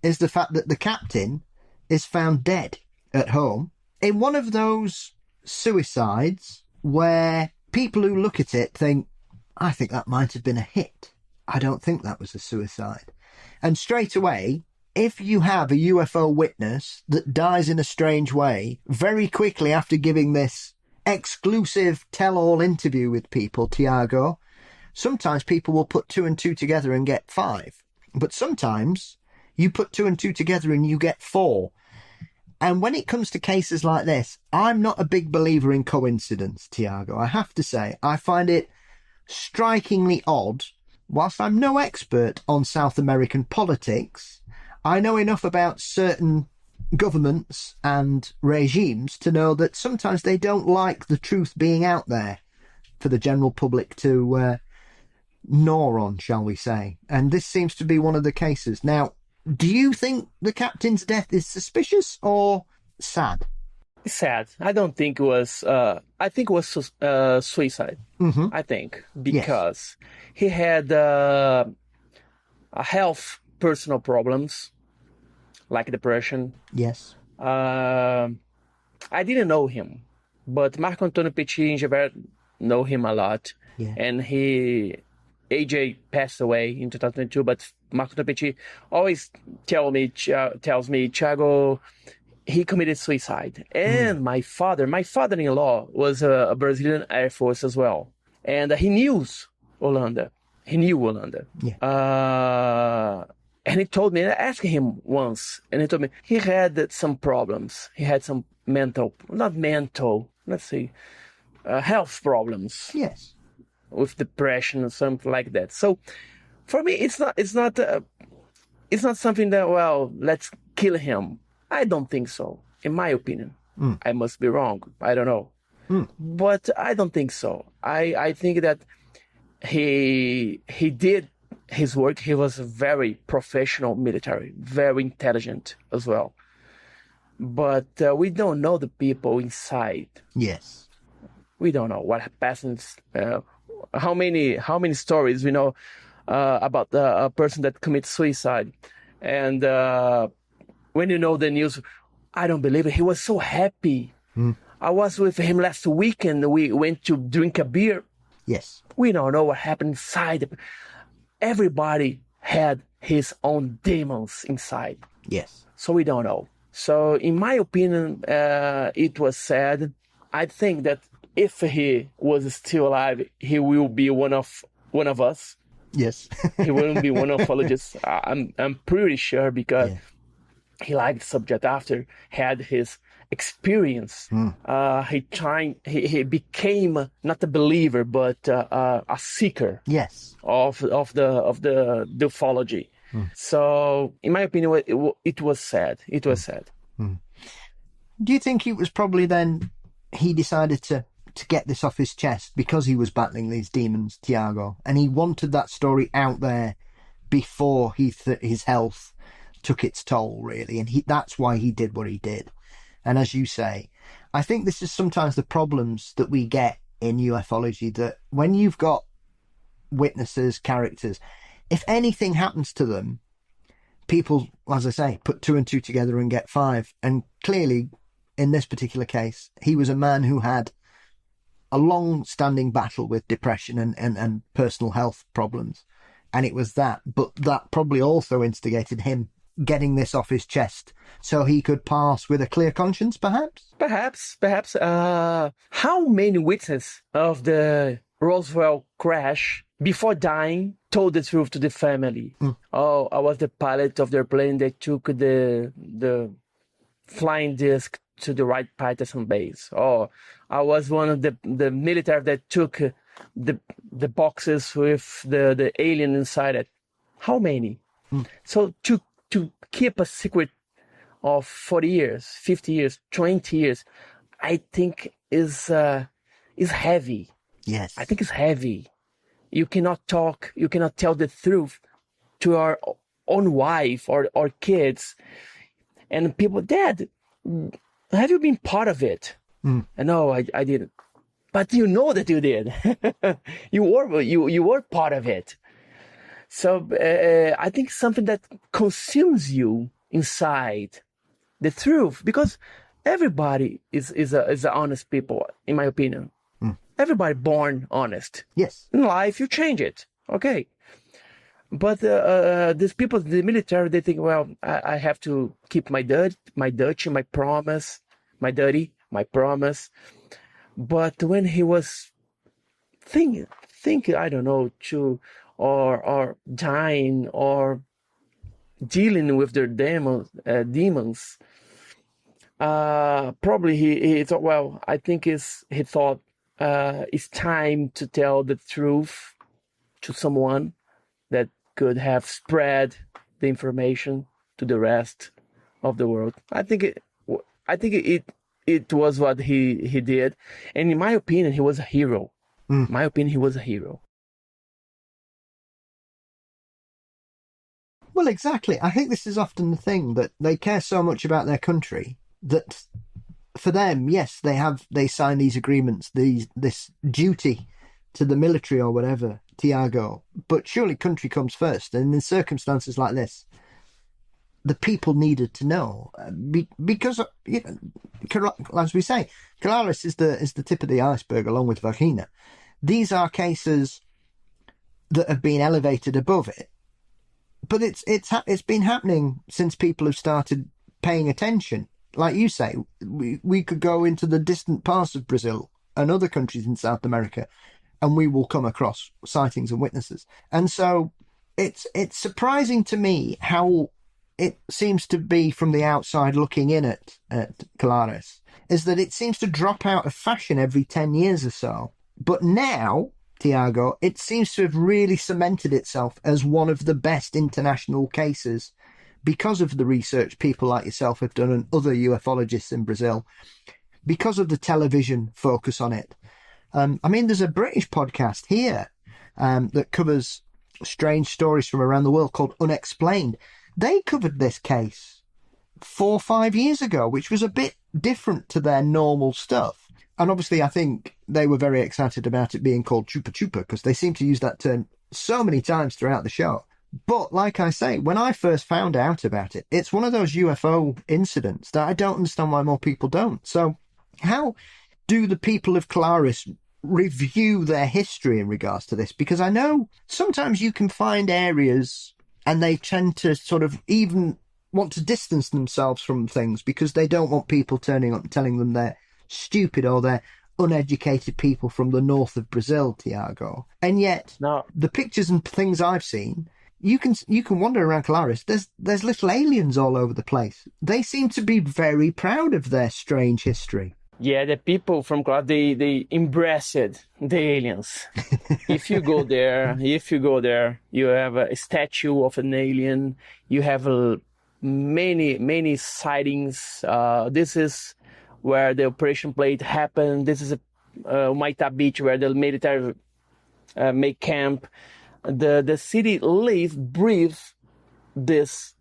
B: is the fact that the captain is found dead at home in one of those suicides where people who look at it think, I think that might have been a hit. I don't think that was a suicide. And straight away, if you have a UFO witness that dies in a strange way, very quickly after giving this exclusive tell-all interview with people, Thiago, sometimes people will put 2 and 2 together and get 5. But sometimes you put 2 and 2 together and you get 4. And when it comes to cases like this, I'm not a big believer in coincidence, Thiago. I have to say, I find it strikingly odd. Whilst I'm no expert on South American politics, I know enough about certain governments and regimes to know that sometimes they don't like the truth being out there for the general public to gnaw on, shall we say. And this seems to be one of the cases. Now, do you think the captain's death is suspicious or sad?
C: Sad. I don't think it was. I think it was suicide.
B: Mm-hmm.
C: I think because he had a health, personal problems like depression.
B: Yes.
C: I didn't know him, but Marco Antonio Petit and Javert know him a lot, and AJ passed away in 2002. But Marco Antonio Petit always tells me, Thiago, he committed suicide. And my father-in-law was a Brazilian Air Force as well. And he knew Holanda. Yeah. And he told me, I asked him once, and he told me he had some problems. He had some health problems.
B: Yes.
C: With depression or something like that. So for me, it's not something that, well, let's kill him. I don't think so, in my opinion. I must be wrong. I don't know. But I don't think so. I think that he did his work. He was a very professional military, very intelligent as well. But we don't know the people inside.
B: Yes.
C: We don't know what happens. How many stories we know about a person that commits suicide. And when you know the news, I don't believe it. He was so happy. I was with him last weekend. We went to drink a beer.
B: Yes. We
C: don't know what happened inside. Everybody had his own demons inside.
B: Yes.
C: So we don't know. So in my opinion, it was sad. I think that if he was still alive, he will be one of us.
B: Yes.
C: He wouldn't be one of ufologists. I'm pretty sure, because he liked the subject after had his experience. He became not a believer but a seeker.
B: Yes.
C: Of the ufology. So in my opinion, it was sad. It was sad.
B: Do you think it was probably then he decided to get this off his chest because he was battling these demons, Thiago, and he wanted that story out there before his health took its toll, really, and that's why he did what he did? And as you say, I think this is sometimes the problems that we get in ufology, that when you've got witnesses, characters, if anything happens to them, people, as I say, put 2 and 2 together and get 5. And clearly, in this particular case, he was a man who had a long-standing battle with depression and personal health problems. And it was that. But that probably also instigated him getting this off his chest so he could pass with a clear conscience, perhaps? Perhaps.
C: How many witnesses of the Roswell crash before dying, told the truth to the family. Oh, I was the pilot of their plane that took the flying disc to the Wright Patterson base. Oh, I was one of the military that took the boxes with the alien inside it. How many? So to keep a secret of 40 years, 50 years, 20 years, I think is heavy.
B: Yes.
C: I think it's heavy. You cannot talk, you cannot tell the truth to our own wife or kids. And people, Dad, have you been part of it? No, I didn't. But you know that you did. you were part of it. So I think something that consumes you inside, the truth, because everybody is a honest people, in my opinion. Everybody born honest.
B: Yes.
C: In life, you change it. Okay. But these people, the military, they think, well, I have to keep my duty, my promise, my duty, my promise. But when he was think, I don't know, or dying or dealing with their demons, probably he thought, well, I think he thought it's time to tell the truth to someone that could have spread the information to the rest of the world. I think it was what he did, and in my opinion, he was a hero. In my opinion, he was a hero.
B: Well, exactly. I think this is often the thing, that they care so much about their country that for them, yes, they sign these agreements, this duty to the military or whatever, Thiago. But surely country comes first, and in circumstances like this, the people needed to know because, as we say, Colares is the tip of the iceberg, along with Vagina. These are cases that have been elevated above it, but it's been happening since people have started paying attention. Like you say, we could go into the distant parts of Brazil and other countries in South America, and we will come across sightings and witnesses. And so it's surprising to me how it seems to be, from the outside looking in at Colares, is that it seems to drop out of fashion every 10 years or so. But now, Thiago, it seems to have really cemented itself as one of the best international cases because of the research people like yourself have done and other ufologists in Brazil, because of the television focus on it. I mean, there's a British podcast here that covers strange stories from around the world called Unexplained. They covered this case 4 or 5 years ago, which was a bit different to their normal stuff. And obviously, I think they were very excited about it being called Chupa Chupa, because they seem to use that term so many times throughout the show. But like I say, when I first found out about it, it's one of those UFO incidents that I don't understand why more people don't. So how do the people of Colares review their history in regards to this? Because I know sometimes you can find areas and they tend to sort of even want to distance themselves from things because they don't want people turning up and telling them they're stupid or they're uneducated people from the north of Brazil, Thiago. And yet, the pictures and things I've seen, you can wander around Colares. There's little aliens all over the place. They seem to be very proud of their strange history.
C: Yeah, the people from Colares, they embraced the aliens. If you go there, you have a statue of an alien. You have many sightings. This is where the operation plate happened. This is Maitá Beach, where the military make camp. The city breathe these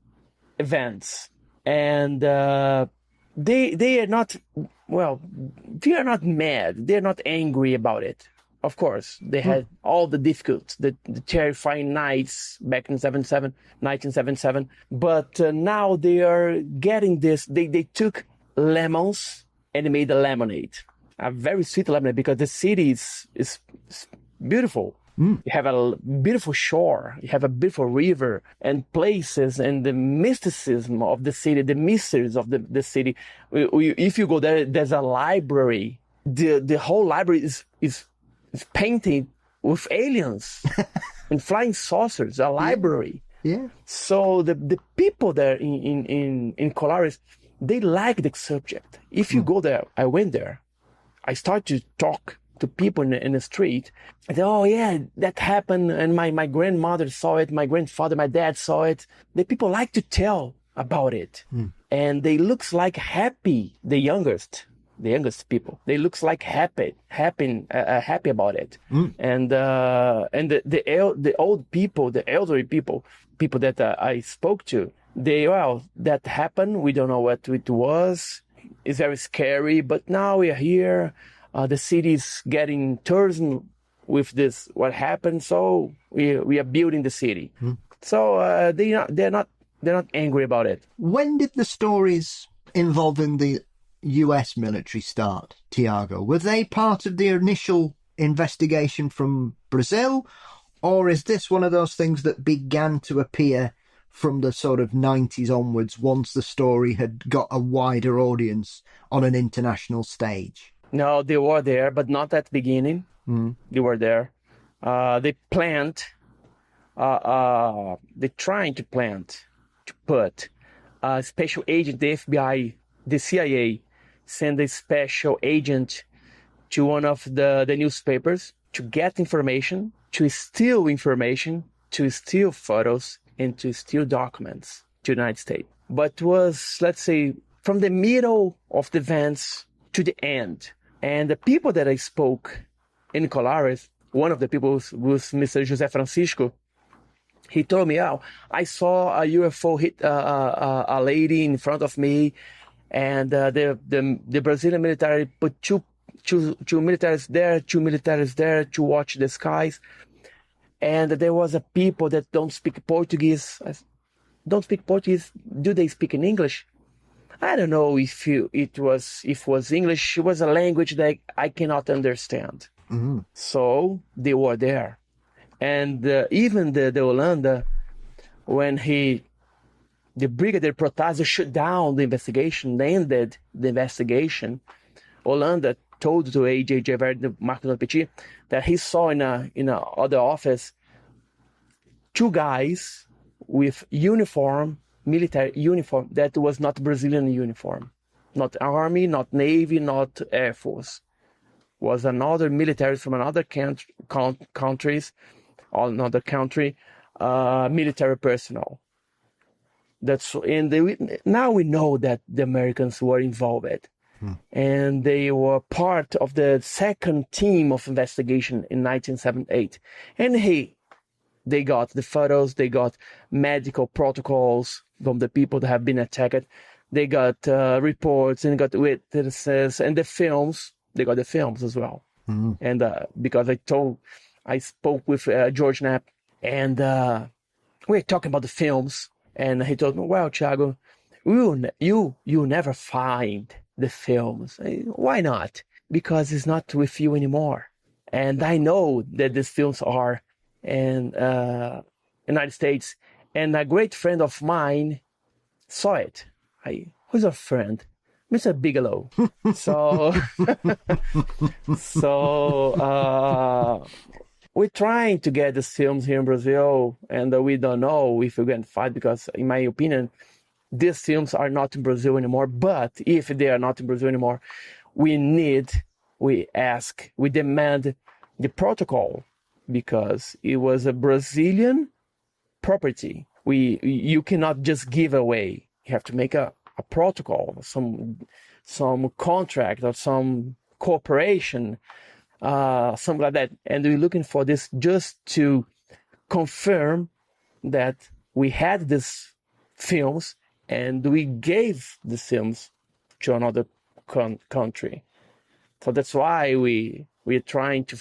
C: events, and they are not. Well, they are not mad. They're not angry about it. Of course, they had all the difficulties, the terrifying nights back in 1977. But now they are getting this. They took lemons and they made a lemonade, a very sweet lemonade, because the city is beautiful. You have a beautiful shore, you have a beautiful river and places, and the mysticism of the city, the mysteries of the city. If you go there, there's a library. The whole library is painted with aliens and flying saucers, a library.
B: Yeah.
C: So the people there in Colares, they like the subject. If you go there, I went there. I started to talk to people in the street. I said, oh yeah, that happened. And my grandmother saw it. My grandfather, my dad saw it. The people like to tell about it. And they looks like happy, the youngest people. They looks like happy about it. And the old people, the elderly people that I spoke to, that happened. We don't know what it was. It's very scary, but now we are here. The city's getting tourism with this, what happened. So we are building the city. So they're not angry about it.
B: When did the stories involving the US military start, Thiago? Were they part of the initial investigation from Brazil, or is this one of those things that began to appear from the sort of 90s onwards once the story had got a wider audience on an international stage?
C: No, they were there, but not at the beginning. They were there. They planned, they're trying to put a special agent, the FBI, the CIA, send a special agent to one of the newspapers to get information, to steal photos, and to steal documents to the United States. But was, let's say, from the middle of the events to the end. And the people that I spoke in Colares, one of the people was Mr. José Francisco. He told me, oh, I saw a UFO hit a lady in front of me, and the Brazilian military put two militaries there to watch the skies. And there was a people that don't speak Portuguese. Don't speak Portuguese. Do they speak in English? I don't know if it was English. It was a language that I cannot understand. So they were there. And even the Holanda, when the Brigadier Protásio shut down the investigation, ended the investigation, Holanda told to AJ Verde, Marco Petit, that he saw in a other office 2 guys with military uniform that was not Brazilian uniform, not army, not navy, not air force. Was another military from another countries, or another country, military personnel. Now we know that the Americans were involved. And they were part of the second team of investigation in 1978. And they got the photos, they got medical protocols from the people that have been attacked. They got reports and got witnesses and the films. They got the films as well. And because I spoke with George Knapp, and we were talking about the films. And he told me, well, Thiago, you never find the films. Why not? Because it's not with you anymore. And I know that these films are in United States. And a great friend of mine saw it. Who's a friend? Mr. Bigelow. So we're trying to get these films here in Brazil, and we don't know if we're going to fight, because in my opinion, these films are not in Brazil anymore. But if they are not in Brazil anymore, we demand the protocol, because it was a Brazilian property. You cannot just give away. You have to make a protocol, some contract or some cooperation, something like that. And we're looking for this just to confirm that we had these films and we gave the films to another country. So that's why we're trying to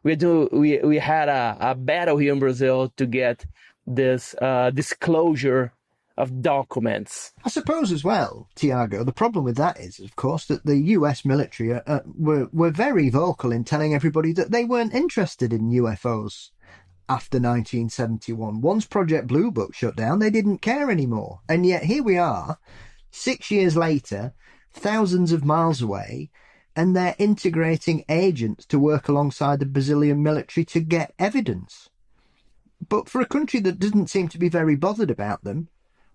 C: we had a battle here in Brazil to get this disclosure of documents.
B: I suppose as well, Thiago, the problem with that is, of course, that the US military were very vocal in telling everybody that they weren't interested in UFOs after 1971. Once Project Blue Book shut down, they didn't care anymore. And yet here we are, 6 years later, thousands of miles away, and they're integrating agents to work alongside the Brazilian military to get evidence. But for a country that doesn't seem to be very bothered about them,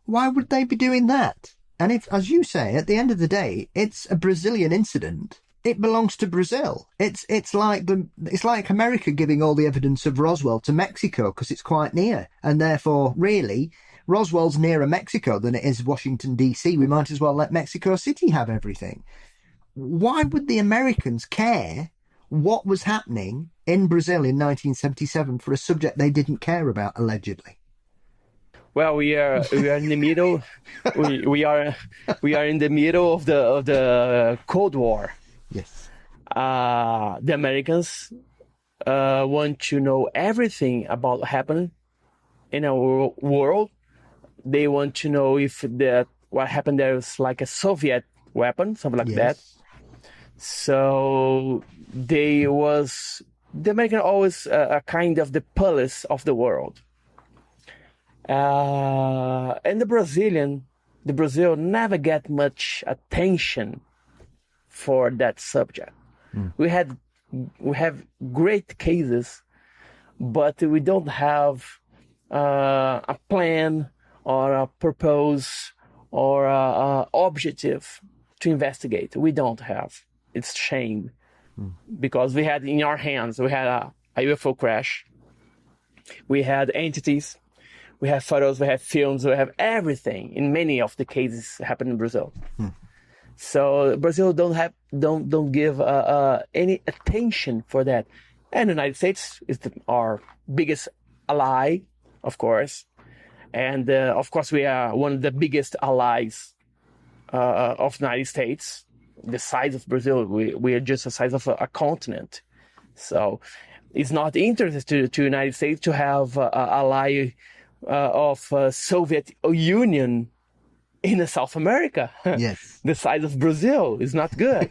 B: why would they be doing that? And if, as you say, at the end of the day, it's a Brazilian incident, it belongs to Brazil. It's like America giving all the evidence of Roswell to Mexico because it's quite near, and therefore, really, Roswell's nearer Mexico than it is Washington, D.C. We might as well let Mexico City have everything. Why would the Americans care what was happening in Brazil in 1977 for a subject they didn't care about, allegedly?
C: Well, we are in the middle. we are in the middle of the Cold War.
B: Yes.
C: The Americans want to know everything about what happened in our world. They want to know if what happened there was like a Soviet weapon, something like that. So the American always a kind of the police of the world. And the Brazil never get much attention for that subject. We have great cases, but we don't have a plan or a purpose or a objective to investigate. We don't have. It's shame because we had in our hands, we had a UFO crash. We had entities. We have photos, we have films, we have everything in many of the cases happen in Brazil. So Brazil don't give any attention for that. And the United States is our biggest ally, of course. And of course, we are one of the biggest allies of the United States. The size of Brazil, we are just the size of a continent. So it's not interesting to the United States to have an ally of Soviet Union in South America.
B: Yes.
C: The size of Brazil is not good.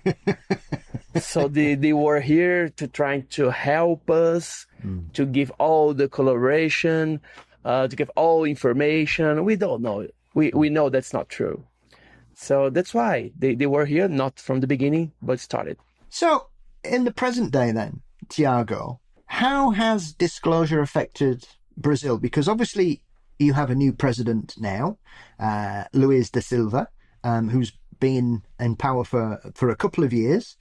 C: So they were here to try to help us, to give all the collaboration, to give all information. We don't know. We know that's not true. So that's why they were here, not from the beginning, but started. So
B: in the present day then, Thiago, how has disclosure affected Brazil? Because obviously you have a new president now, Luiz da Silva, who's been in power for a couple of years.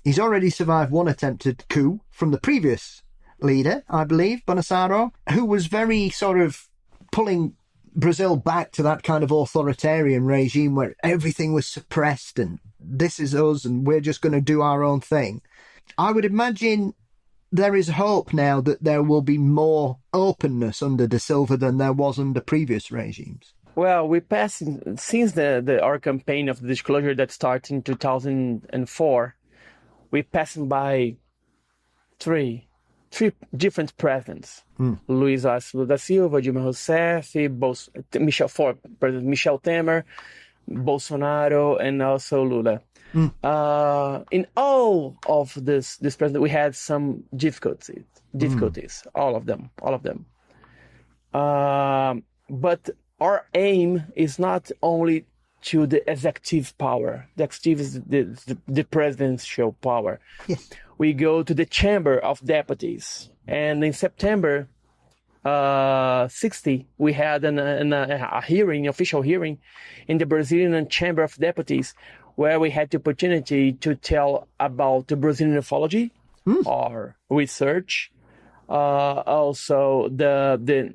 B: He's already survived one attempted coup from the previous leader, I believe, Bolsonaro, who was very sort of pulling Brazil back to that kind of authoritarian regime where everything was suppressed and this is us and we're just going to do our own thing. I would imagine there is hope now that there will be more openness under Da Silva than there was under previous regimes.
C: Well, we passed, since our campaign of the disclosure that started in 2004, we passed by three different presidents. Luiz Inácio da Silva, Dilma Rousseff, President Michel Temer, Bolsonaro, and also Lula. In all of this president, we had some difficulties, all of them. But our aim is not only to the executive power. The executive is the presidential power.
B: Yes.
C: We go to the Chamber of Deputies. And in September 60, we had a hearing, official hearing, in the Brazilian Chamber of Deputies, where we had the opportunity to tell about the Brazilian ufology, or research, also the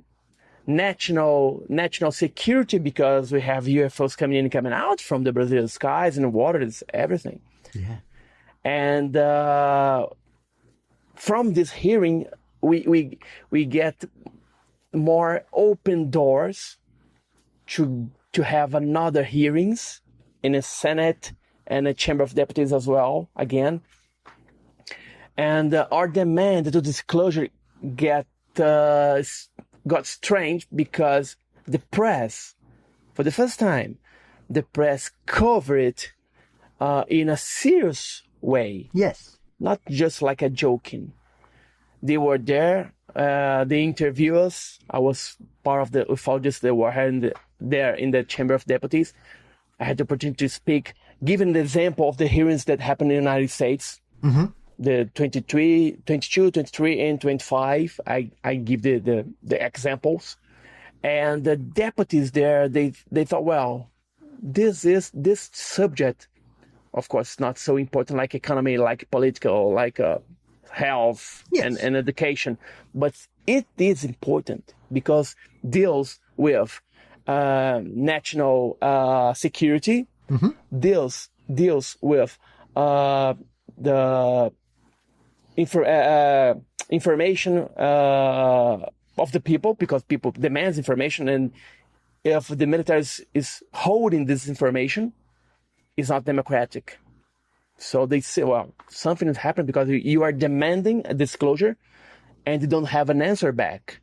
C: national security, because we have UFOs coming in and coming out from the Brazilian skies and waters, everything.
B: Yeah.
C: And from this hearing, we get more open doors to have another hearings in the Senate and the Chamber of Deputies as well, again. And our demand to disclosure got strange because the press, for the first time, the press covered it in a serious way.
B: Yes.
C: Not just like a joking. They were there, they interviewed us. I was part of the ufologists that were there in the Chamber of Deputies. I had the opportunity to speak giving the example of the hearings that happened in the United States, the 22, 23, and 25, I give the examples. And the deputies there, they thought, well, this subject, of course, not so important like economy, like political, like health and education, but it is important because deals with national security, deals with the information of the people, because people demands information, and if the military is holding this information, it's not democratic. So they say, well, something has happened because you are demanding a disclosure and you don't have an answer back.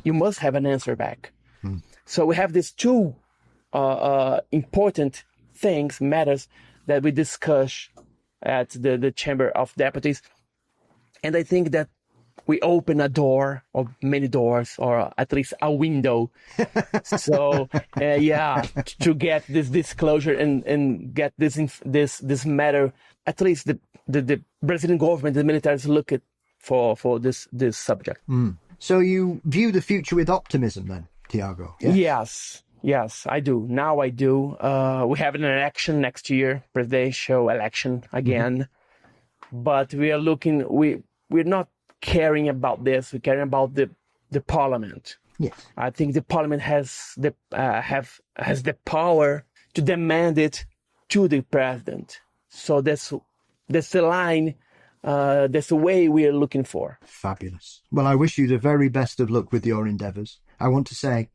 C: You must have an answer back. So we have these two important matters that we discuss at the Chamber of Deputies. And I think that we open a door, or many doors, or at least a window. So, to get this disclosure and get this matter, at least the Brazilian government, the military is looking for this subject.
B: So you view the future with optimism then, Thiago?
C: Yes, I do. Now I do. We have an election next year, presidential election again. But we are looking, we're not caring about this. We're caring about the parliament.
B: Yes.
C: I think the parliament has the power to demand it to the president. So that's the line, that's the way we are looking for.
B: Fabulous. Well, I wish you the very best of luck with your endeavours. I want to say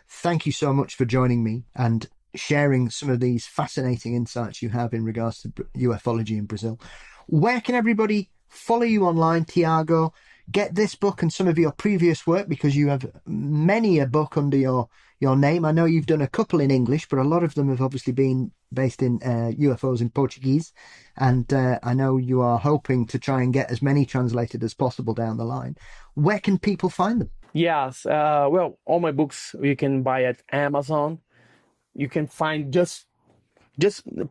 B: thank you so much for joining me and sharing some of these fascinating insights you have in regards to ufology in Brazil. Where can everybody follow you online, Thiago? Get this book and some of your previous work, because you have many a book under your name. I know you've done a couple in English, but a lot of them have obviously been based in UFOs in Portuguese. And I know you are hoping to try and get as many translated as possible down the line. Where can people find them?
C: Yes. Well, all my books you can buy at Amazon. You can find just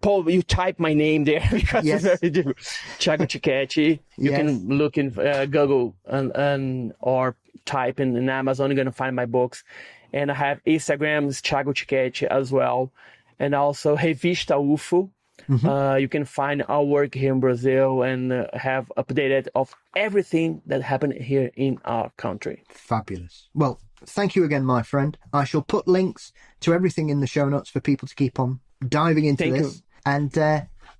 C: Paul, you type my name there because it's very different. Thiago Ticchetti. You can look in Google and or type in Amazon. You're going to find my books. And I have Instagram, Thiago Ticchetti as well. And also Revista UFO. You can find our work here in Brazil and have updated of everything that happened here in our country.
B: Fabulous. Well, thank you again, my friend. I shall put links to everything in the show notes for people to keep on diving into this. And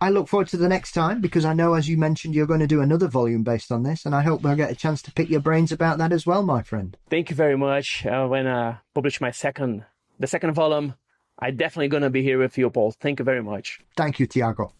B: I look forward to the next time, because I know, as you mentioned, you're going to do another volume based on this, and I hope I'll get a chance to pick your brains about that as well, my friend.
C: Thank you very much. When I publish the second volume, I'm definitely going to be here with you, Paul. Thank you very much.
B: Thank you, Thiago.